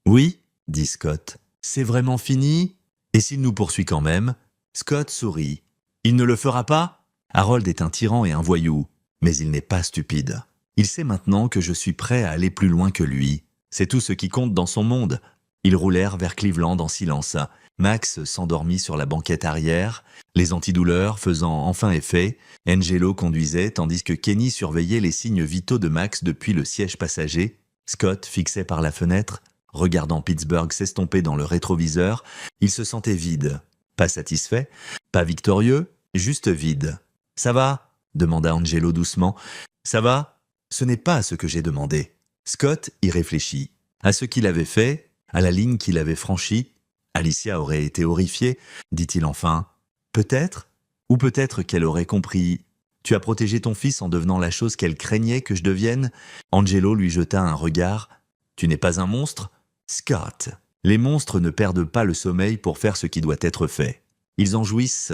Oui, dit Scott. C'est vraiment fini? Et s'il nous poursuit quand même ?» Scott sourit. « Il ne le fera pas? Harold est un tyran et un voyou, mais il n'est pas stupide. Il sait maintenant que je suis prêt à aller plus loin que lui. C'est tout ce qui compte dans son monde. » Ils roulèrent vers Cleveland en silence. Max s'endormit sur la banquette arrière, les antidouleurs faisant enfin effet. Angelo conduisait tandis que Kenny surveillait les signes vitaux de Max depuis le siège passager. Scott fixait par la fenêtre, regardant Pittsburgh s'estomper dans le rétroviseur. Il se sentait vide. Pas satisfait, pas victorieux, juste vide. « Ça va ?» demanda Angelo doucement. « Ça va ? Ce n'est pas ce que j'ai demandé. » Scott y réfléchit. À ce qu'il avait fait, à la ligne qu'il avait franchie, Alicia aurait été horrifiée, dit-il enfin. Peut-être, ou peut-être qu'elle aurait compris. Tu as protégé ton fils en devenant la chose qu'elle craignait que je devienne? Angelo lui jeta un regard. Tu n'es pas un monstre? Scott, les monstres ne perdent pas le sommeil pour faire ce qui doit être fait. Ils en jouissent.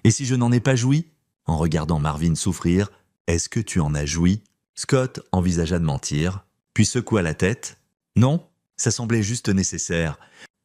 Et si je n'en ai pas joui? En regardant Marvin souffrir, est-ce que tu en as joui? Scott envisagea de mentir, puis secoua la tête. Non, ça semblait juste nécessaire.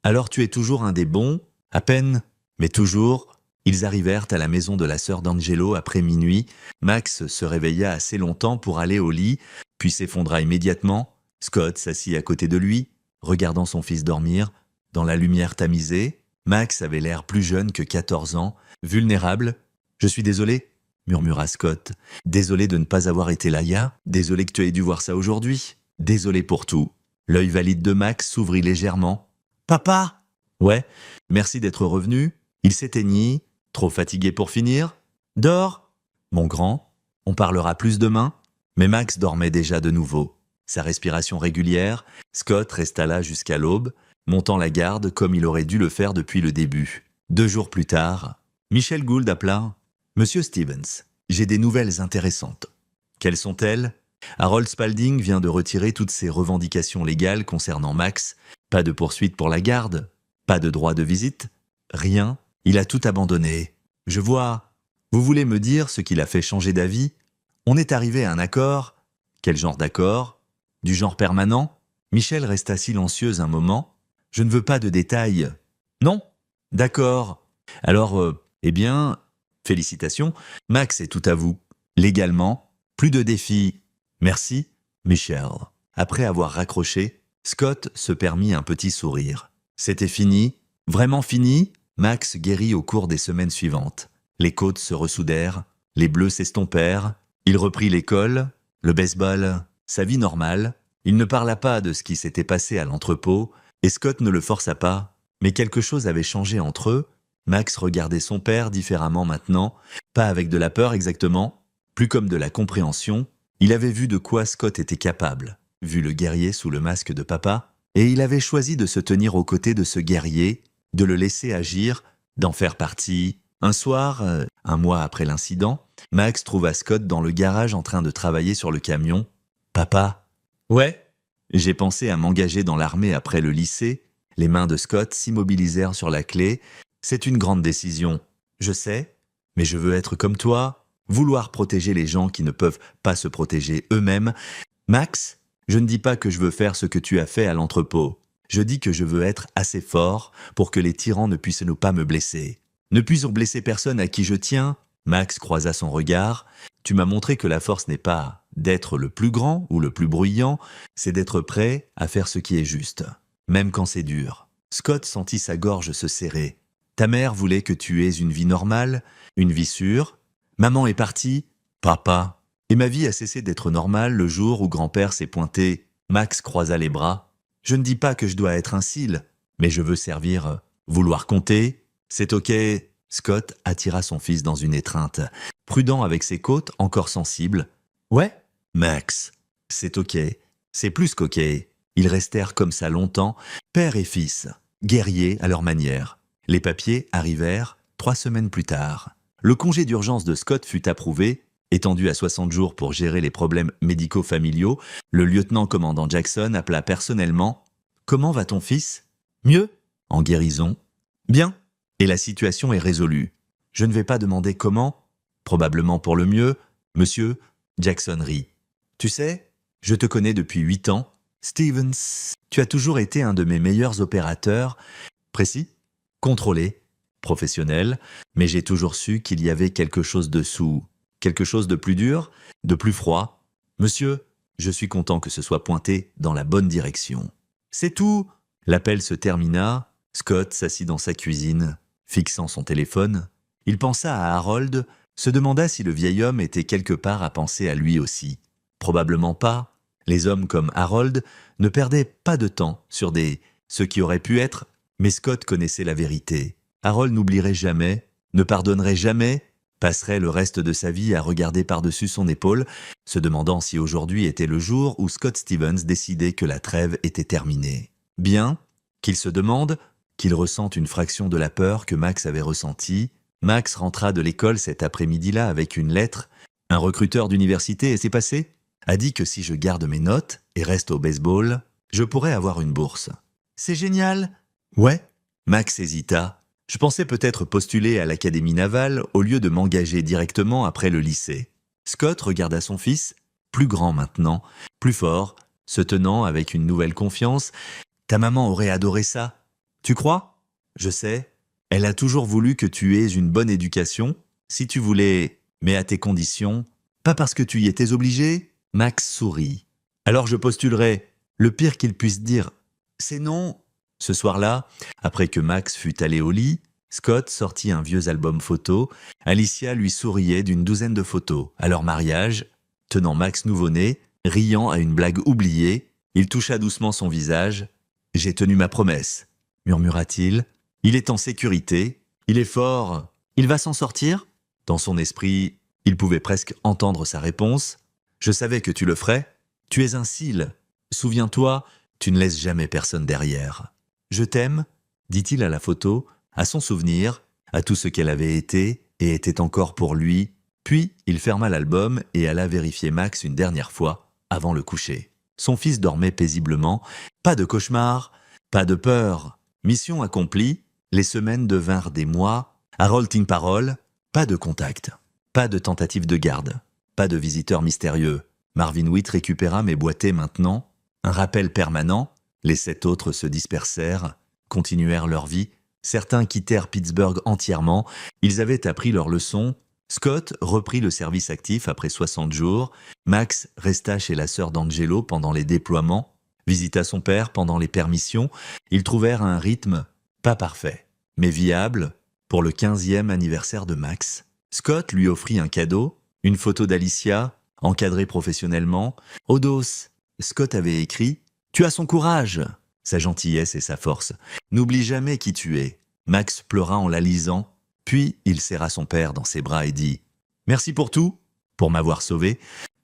Alors tu es toujours un des bons, à peine, mais toujours. Ils arrivèrent à la maison de la sœur d'Angelo après minuit. Max se réveilla assez longtemps pour aller au lit, puis s'effondra immédiatement. Scott s'assit à côté de lui, regardant son fils dormir. Dans la lumière tamisée, Max avait l'air plus jeune que 14 ans, vulnérable. « Je suis désolé, murmura Scott. Désolé de ne pas avoir été là hier. Désolé que tu aies dû voir ça aujourd'hui. Désolé pour tout. L'œil valide de Max s'ouvrit légèrement. Papa! Ouais, merci d'être revenu. Il s'éteignit, trop fatigué pour finir. Dors! Mon grand, on parlera plus demain. Mais Max dormait déjà de nouveau. Sa respiration régulière, Scott resta là jusqu'à l'aube, montant la garde comme il aurait dû le faire depuis le début. 2 jours plus tard, Michel Gould appela « Monsieur Stevens, j'ai des nouvelles intéressantes. » Quelles sont-elles? Harold Spalding vient de retirer toutes ses revendications légales concernant Max. Pas de poursuite pour la garde, pas de droit de visite, rien. Il a tout abandonné. Je vois. Vous voulez me dire ce qui l'a fait changer d'avis? On est arrivé à un accord. Quel genre d'accord? Du genre permanent? Michel resta silencieuse un moment. Je ne veux pas de détails. Non? D'accord. Alors, eh bien, félicitations. Max est tout à vous. Légalement, plus de défis. Merci, Michel. Après avoir raccroché, Scott se permit un petit sourire. C'était fini? Vraiment fini? Max guérit au cours des semaines suivantes. Les côtes se ressoudèrent, les bleus s'estompèrent, il reprit l'école, le baseball, sa vie normale. Il ne parla pas de ce qui s'était passé à l'entrepôt, et Scott ne le força pas. Mais quelque chose avait changé entre eux. Max regardait son père différemment maintenant, pas avec de la peur exactement, plus comme de la compréhension. Il avait vu de quoi Scott était capable, vu le guerrier sous le masque de papa, et il avait choisi de se tenir aux côtés de ce guerrier, de le laisser agir, d'en faire partie. Un soir, un mois après l'incident, Max trouva Scott dans le garage en train de travailler sur le camion. « Papa ?»« Ouais ?» J'ai pensé à m'engager dans l'armée après le lycée. Les mains de Scott s'immobilisèrent sur la clé. C'est une grande décision. Je sais, mais je veux être comme toi, vouloir protéger les gens qui ne peuvent pas se protéger eux-mêmes. Max, je ne dis pas que je veux faire ce que tu as fait à l'entrepôt. Je dis que je veux être assez fort pour que les tyrans ne puissent pas me blesser. Ne puis-on blesser personne à qui je tiens? Max croisa son regard. Tu m'as montré que la force n'est pas d'être le plus grand ou le plus bruyant, c'est d'être prêt à faire ce qui est juste, même quand c'est dur. Scott sentit sa gorge se serrer. Ta mère voulait que tu aies une vie normale, une vie sûre. Maman est partie, papa. Et ma vie a cessé d'être normale le jour où grand-père s'est pointé. Max croisa les bras. Je ne dis pas que je dois être un cil, mais je veux servir, vouloir compter. C'est ok. Scott attira son fils dans une étreinte. Prudent avec ses côtes, encore sensibles. Ouais, Max, c'est ok. C'est plus qu'ok. Ils restèrent comme ça longtemps, père et fils, guerriers à leur manière. Les papiers arrivèrent 3 semaines plus tard. Le congé d'urgence de Scott fut approuvé, étendu à 60 jours pour gérer les problèmes médico-familiaux. Le lieutenant-commandant Jackson appela personnellement. « Comment va ton fils ?»« Mieux, en guérison. »« Bien, et la situation est résolue. Je ne vais pas demander comment, probablement pour le mieux. Monsieur, Jackson rit. Tu sais, je te connais depuis 8 ans. Stevens, tu as toujours été un de mes meilleurs opérateurs. Précis, contrôlé, professionnel, mais j'ai toujours su qu'il y avait quelque chose dessous. Quelque chose de plus dur, de plus froid. Monsieur, je suis content que ce soit pointé dans la bonne direction. C'est tout. L'appel se termina. Scott s'assit dans sa cuisine, fixant son téléphone. Il pensa à Harold, se demanda si le vieil homme était quelque part à penser à lui aussi. Probablement pas. Les hommes comme Harold ne perdaient pas de temps sur ce qui aurait pu être, mais Scott connaissait la vérité. Harold n'oublierait jamais, ne pardonnerait jamais, passerait le reste de sa vie à regarder par-dessus son épaule, se demandant si aujourd'hui était le jour où Scott Stevens décidait que la trêve était terminée. Bien, qu'il se demande, qu'il ressente une fraction de la peur que Max avait ressentie. Max rentra de l'école cet après-midi-là avec une lettre. Un recruteur d'université, et c'est passé, a dit que si je garde mes notes et reste au baseball, je pourrais avoir une bourse. C'est génial. Ouais. Max hésita. Je pensais peut-être postuler à l'académie navale au lieu de m'engager directement après le lycée. Scott regarda son fils, plus grand maintenant, plus fort, se tenant avec une nouvelle confiance. Ta maman aurait adoré ça. Tu crois? Je sais. Elle a toujours voulu que tu aies une bonne éducation, si tu voulais, mais à tes conditions. Pas parce que tu y étais obligé? Max sourit. Alors je postulerai. Le pire qu'il puisse dire, c'est non. Ce soir-là, après que Max fut allé au lit, Scott sortit un vieux album photo. Alicia lui souriait d'une douzaine de photos. À leur mariage, tenant Max nouveau-né, riant à une blague oubliée, il toucha doucement son visage. « J'ai tenu ma promesse », murmura-t-il. « Il est en sécurité. Il est fort. Il va s'en sortir ?» Dans son esprit, il pouvait presque entendre sa réponse. « Je savais que tu le ferais. Tu es un cil. Souviens-toi, tu ne laisses jamais personne derrière. »« Je t'aime », dit-il à la photo, à son souvenir, à tout ce qu'elle avait été et était encore pour lui. Puis, il ferma l'album et alla vérifier Max une dernière fois, avant le coucher. Son fils dormait paisiblement. Pas de cauchemar, pas de peur. Mission accomplie, les semaines devinrent des mois. Harold tint parole, pas de contact, pas de tentative de garde, pas de visiteur mystérieux. Marvin Witt récupéra mais boitait maintenant. Un rappel permanent, les 7 autres se dispersèrent, continuèrent leur vie. Certains quittèrent Pittsburgh entièrement, ils avaient appris leur leçon. Scott reprit le service actif après 60 jours. Max resta chez la sœur d'Angelo pendant les déploiements, visita son père pendant les permissions. Ils trouvèrent un rythme pas parfait, mais viable pour le 15e anniversaire de Max. Scott lui offrit un cadeau, une photo d'Alicia, encadrée professionnellement. « Odos », Scott avait écrit, « Tu as son courage !» Sa gentillesse et sa force. « N'oublie jamais qui tu es. » Max pleura en la lisant. Puis il serra son père dans ses bras et dit « Merci pour tout, pour m'avoir sauvé.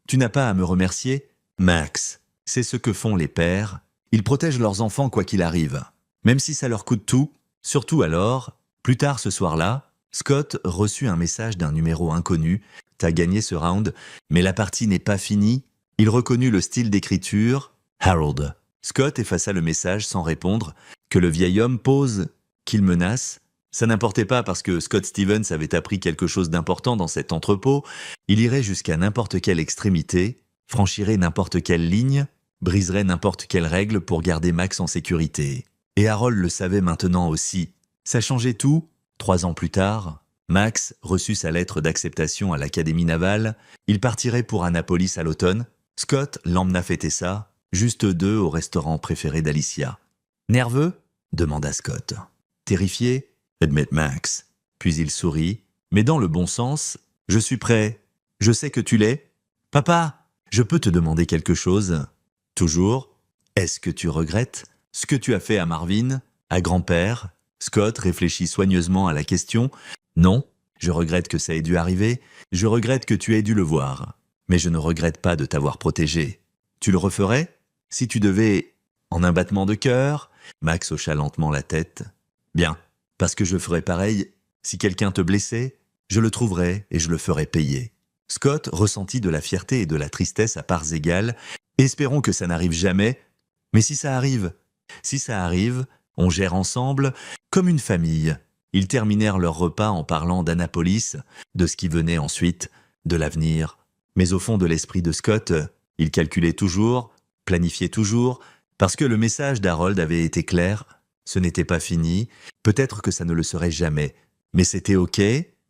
Tu n'as pas à me remercier. Max, c'est ce que font les pères. Ils protègent leurs enfants quoi qu'il arrive. Même si ça leur coûte tout. Surtout alors, plus tard ce soir-là, Scott reçut un message d'un numéro inconnu. « T'as gagné ce round, mais la partie n'est pas finie. » Il reconnut le style d'écriture. « Harold. » Scott effaça le message sans répondre. Que le vieil homme pose, qu'il menace. Ça n'importait pas parce que Scott Stevens avait appris quelque chose d'important dans cet entrepôt. Il irait jusqu'à n'importe quelle extrémité, franchirait n'importe quelle ligne, briserait n'importe quelle règle pour garder Max en sécurité. Et Harold le savait maintenant aussi. Ça changeait tout. 3 ans plus tard, Max reçut sa lettre d'acceptation à l'Académie navale. Il partirait pour Annapolis à l'automne. Scott l'emmena fêter ça, juste 2 au restaurant préféré d'Alicia. « Nerveux ?» demanda Scott. Terrifié ? Admit Max. Puis il sourit. Mais dans le bon sens, « Je suis prêt. Je sais que tu l'es. Papa, je peux te demander quelque chose ? Toujours. Est-ce que tu regrettes ce que tu as fait à Marvin, à grand-père ?» Scott réfléchit soigneusement à la question. « Non, je regrette que ça ait dû arriver. Je regrette que tu aies dû le voir. Mais je ne regrette pas de t'avoir protégé. Tu le referais ? Si tu devais... » En un battement de cœur, Max hocha lentement la tête. « Bien, parce que je ferais pareil. Si quelqu'un te blessait, je le trouverais et je le ferais payer. » Scott ressentit de la fierté et de la tristesse à parts égales. « Espérons que ça n'arrive jamais. Mais si ça arrive, on gère ensemble, comme une famille. » Ils terminèrent leur repas en parlant d'Annapolis, de ce qui venait ensuite, de l'avenir. Mais au fond de l'esprit de Scott, il calculait toujours, planifiait toujours, parce que le message d'Harold avait été clair. Ce n'était pas fini, peut-être que ça ne le serait jamais. Mais c'était OK.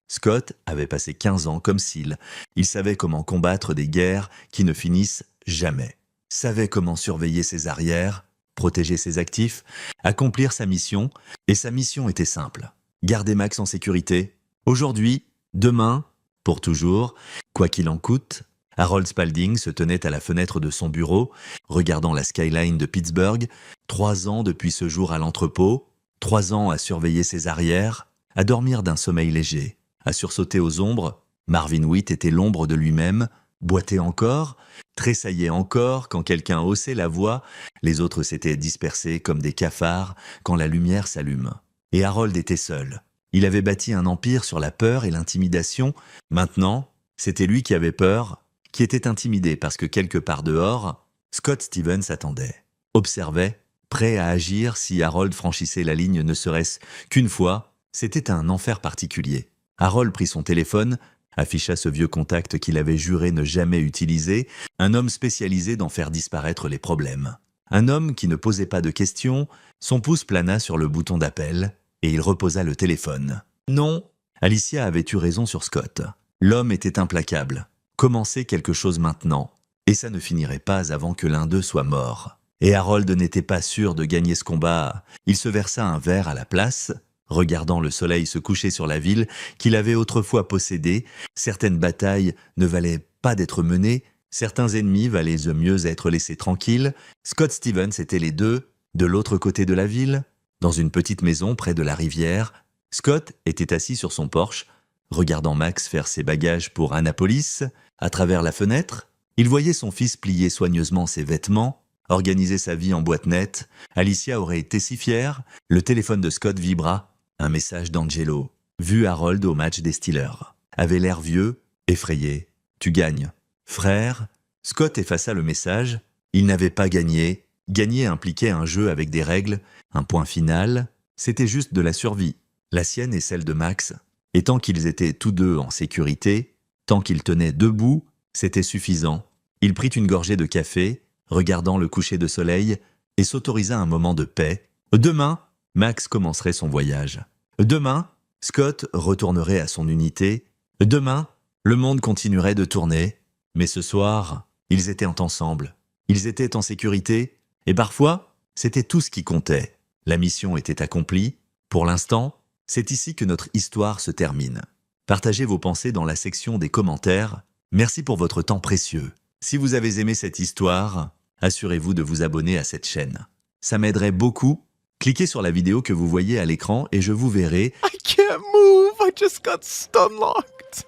Scott avait passé 15 ans comme Seal. Il savait comment combattre des guerres qui ne finissent jamais. Savait comment surveiller ses arrières, protéger ses actifs, accomplir sa mission. Et sa mission était simple. Garder Max en sécurité. Aujourd'hui, demain, pour toujours, quoi qu'il en coûte. Harold Spalding se tenait à la fenêtre de son bureau, regardant la skyline de Pittsburgh. 3 ans depuis ce jour à l'entrepôt, 3 ans à surveiller ses arrières, à dormir d'un sommeil léger, à sursauter aux ombres. Marvin Witt était l'ombre de lui-même, boitait encore, tressaillait encore quand quelqu'un haussait la voix. Les autres s'étaient dispersés comme des cafards quand la lumière s'allume. Et Harold était seul. Il avait bâti un empire sur la peur et l'intimidation. Maintenant, c'était lui qui avait peur, qui était intimidé parce que quelque part dehors, Scott Stevens attendait, observait, prêt à agir si Harold franchissait la ligne ne serait-ce qu'une fois. C'était un enfer particulier. Harold prit son téléphone, afficha ce vieux contact qu'il avait juré ne jamais utiliser, un homme spécialisé dans faire disparaître les problèmes. Un homme qui ne posait pas de questions, son pouce plana sur le bouton d'appel et il reposa le téléphone. Non, Alicia avait eu raison sur Scott. L'homme était implacable. Commencer quelque chose maintenant, et ça ne finirait pas avant que l'un d'eux soit mort. Et Harold n'était pas sûr de gagner ce combat. Il se versa un verre à la place. regardant le soleil se coucher sur la ville qu'il avait autrefois possédée. Certaines batailles ne valaient pas d'être menées, certains ennemis valaient de mieux être laissés tranquilles. Scott Stevens était les deux, de l'autre côté de la ville, dans une petite maison près de la rivière. Scott était assis sur son porche, regardant Max faire ses bagages pour Annapolis. À travers la fenêtre, il voyait son fils plier soigneusement ses vêtements, organiser sa vie en boîte nette. Alicia aurait été si fière. Le téléphone de Scott vibra. Un message d'Angelo. Vu Harold au match des Steelers. Avait l'air vieux, effrayé. Tu gagnes. Frère, Scott effaça le message. Il n'avait pas gagné. Gagner impliquait un jeu avec des règles, un point final. C'était juste de la survie. La sienne et celle de Max. Et tant qu'ils étaient tous deux en sécurité, tant qu'ils tenaient debout, c'était suffisant. Il prit une gorgée de café, regardant le coucher de soleil, et s'autorisa un moment de paix. Demain, Max commencerait son voyage. Demain, Scott retournerait à son unité. Demain, le monde continuerait de tourner. Mais ce soir, ils étaient ensemble. Ils étaient en sécurité, et parfois, c'était tout ce qui comptait. La mission était accomplie. Pour l'instant, c'est ici que notre histoire se termine. Partagez vos pensées dans la section des commentaires. Merci pour votre temps précieux. Si vous avez aimé cette histoire, assurez-vous de vous abonner à cette chaîne. Ça m'aiderait beaucoup. Cliquez sur la vidéo que vous voyez à l'écran et je vous verrai. I can't move. I just got stun locked.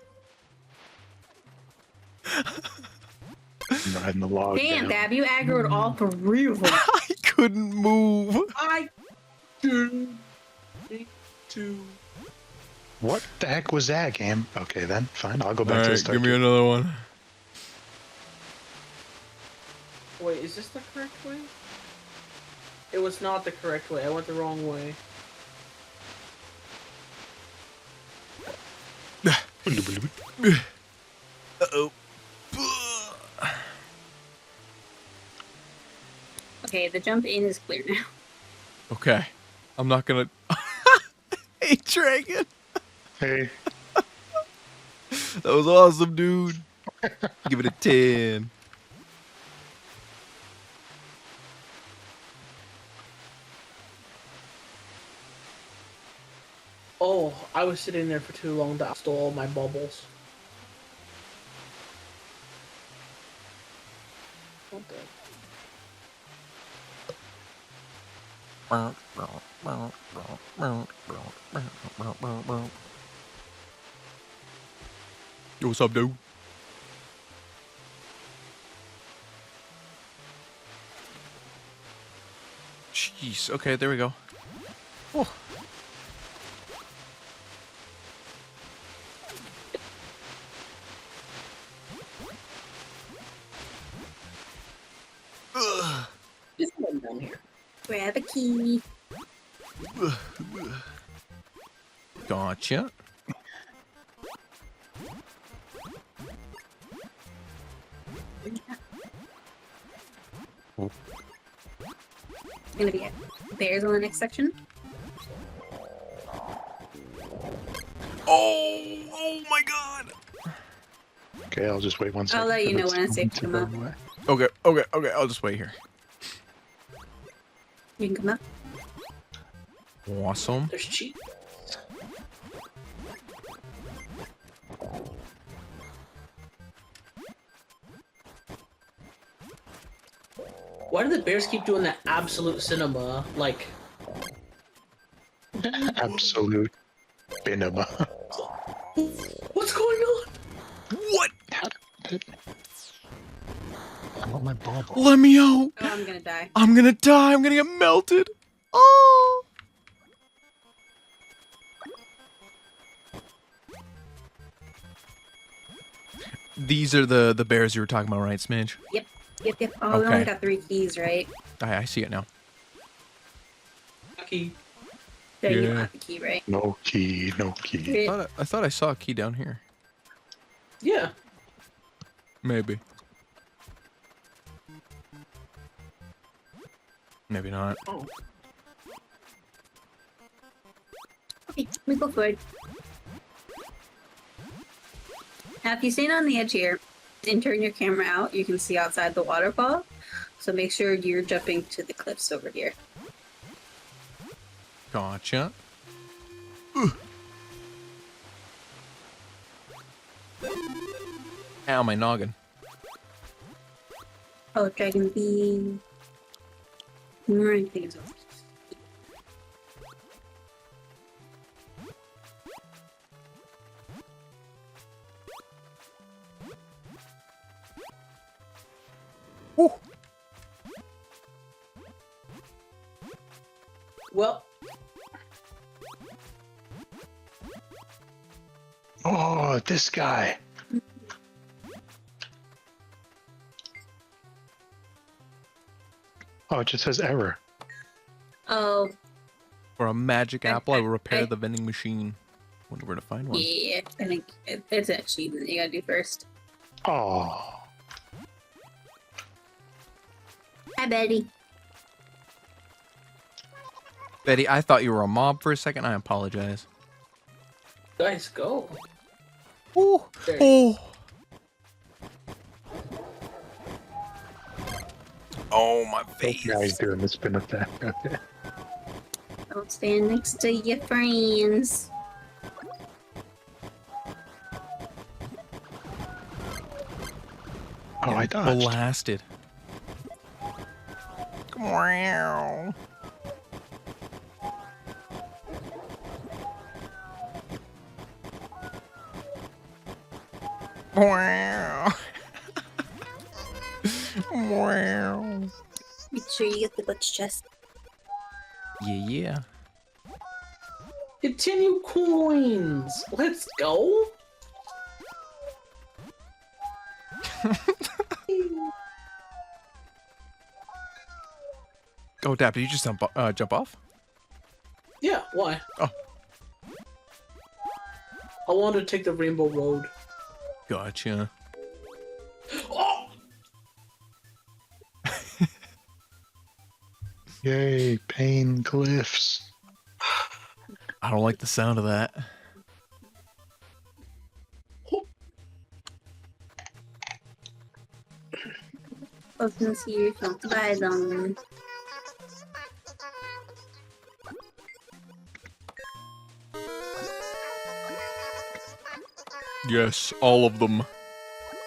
I'm riding the log Damn, down. Dab, you aggroed all three of them. I couldn't move. I Two. What the heck was that, Cam? Okay, then fine. I'll go back All to the right, start. give me another one. Wait, is this the correct way? It was not the correct way. I went the wrong way. Uh-oh. Okay, the jump in is clear now. Okay. I'm not gonna... Hey, Dragon. Hey, That was awesome, dude. Give it a 10. Oh, I was sitting there for too long that stole all my bubbles. What the? Yo, what's up, dude? Jeez. Okay, there we go. Oh. Just one down here. Grab a key. Gotcha. It's gonna be bears on the next section. Oh my god. okay, I'll just wait 1 second. I'll let you for know this when it's safe to to come go up. away. Okay. I'll just wait here. You can come up. Awesome. There's cheat. Why do the bears keep doing that absolute cinema? Like, Absolute cinema. what's going on? What? I want my bubble. Let me out. Oh, I'm gonna die. I'm gonna die. I'm gonna get melted. Oh. These are the bears you were talking about, right, Smidge? Yep. Oh, we only Okay. got 3 keys, right? I see it now. Lucky. So you don't Yeah. have the key, right? No key, no key. Great. I thought I saw a key down here. Yeah. Maybe. Maybe not. Oh. Okay, we go forward. Now, if you stand on the edge here and turn your camera out, you can see outside the waterfall. So make sure you're jumping to the cliffs over here. Gotcha. Ow, my noggin. Oh, Dragon Beam. Right, things. Woo. Well, Oh, this guy. Oh, it just says error. Oh, For a magic apple, I will repair I- the vending machine. Wonder where to find one. yeah. I think it's actually that you gotta do first. Oh. Hi, Betty. Betty, I thought you were a mob for a second. I apologize. guys, go. Ooh. There. Oh. Oh, my face. Now he's doing the spin attack. Okay. Don't stand next to your friends. Oh, I dodged. Blasted. Meow. Meow. Meow. Make sure you get the butch chest. Yeah. Continue coins. Let's go. Oh, Dap, did you just jump off? Yeah, why? Oh. I wanted to take the Rainbow Road. Gotcha. Oh! Yay, pain glyphs. I don't like the sound of that. Opens here, don't buy them. Yes, all of them.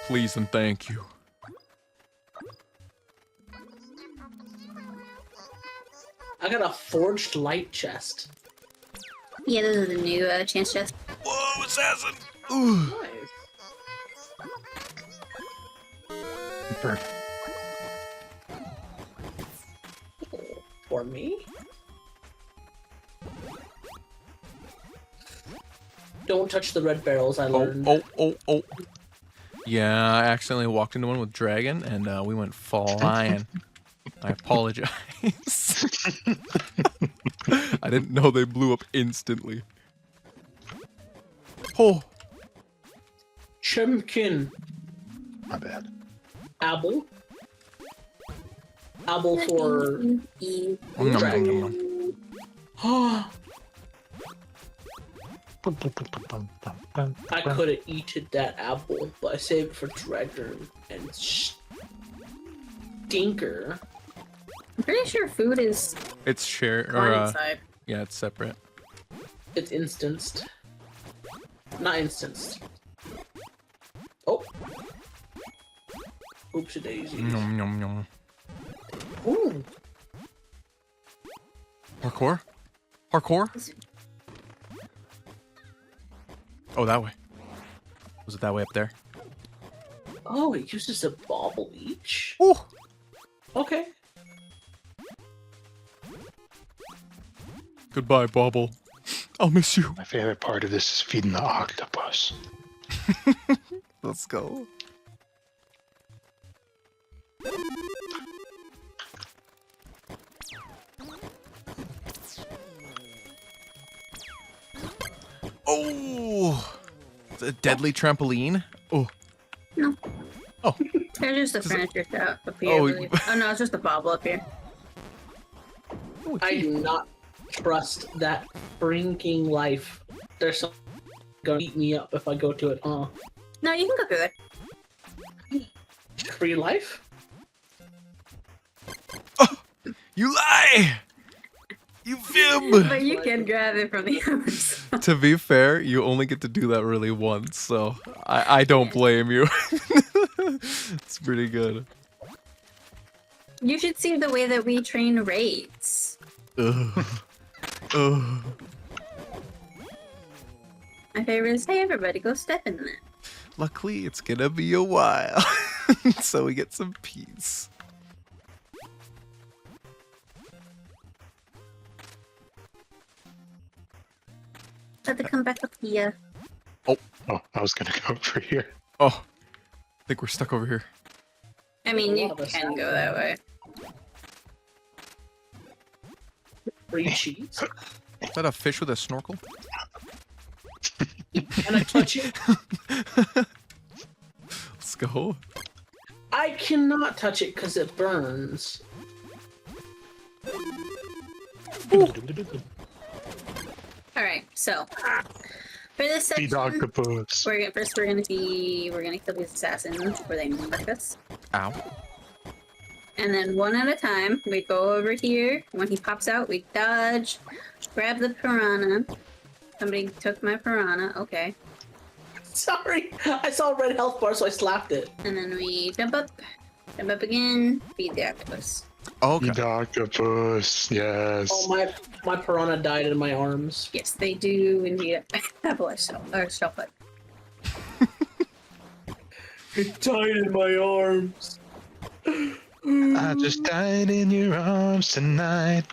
Please and thank you. I got a forged light chest. Yeah, those are the new chance chests. Whoa, assassin! Ooh. Nice. Burn. For me? Don't touch the red barrels, I learned. Oh. Yeah, I accidentally walked into one with Dragon, and we went flying. I apologize. I didn't know they blew up instantly. Oh, Chimkin. My bad. Apple. Apple for... Nom, nom, I could have eaten that apple, but I saved it for Dragon and Stinker. I'm pretty sure food is it's share on or inside. yeah, it's separate. It's instanced. Not instanced. Oh. Oopsie daisy. Nom nom nom. Ooh. Parkour? Parkour? Oh, that way. Was it that way up there? Oh, it uses a bauble each? Ooh. Okay. Goodbye, Bobble. I'll miss you. My favorite part of this is feeding the octopus. Let's go. Oh, the deadly trampoline. Oh, No. Oh. There's just a Is it- furniture shop up here. Oh, I believe. Oh no, it's just a bobble up here. I do not trust that freaking life. There's someone gonna eat me up if I go to it, huh? No, you can go through there. Free life? You lie! You fib! But you can grab it from the other side. To be fair, you only get to do that really once, so I don't blame you. It's pretty good. You should see the way that we train raids. Ugh. Ugh. My favorite is, hey everybody, go step in it. Luckily, it's gonna be a while, so we get some peace. Let it come back up here. Oh, I was gonna go over here. Oh, I think we're stuck over here. I mean, you A lot of us can have go that way. Free cheese. Is that a fish with a snorkel? Can I touch it? Let's go. I cannot touch it because it burns. Alright, so for this The section, octopus. we're gonna kill these assassins before they mark us. Ow. And then one at a time, we go over here. When he pops out, we dodge, grab the piranha. Somebody took my piranha, okay. Sorry, I saw a red health bar, so I slapped it. And then we jump up again, feed the octopus. Okay. The octopus. Yes. Oh, my piranha died in my arms. Yes, they do indeed have a shell foot. It died in my arms. I just died in your arms tonight.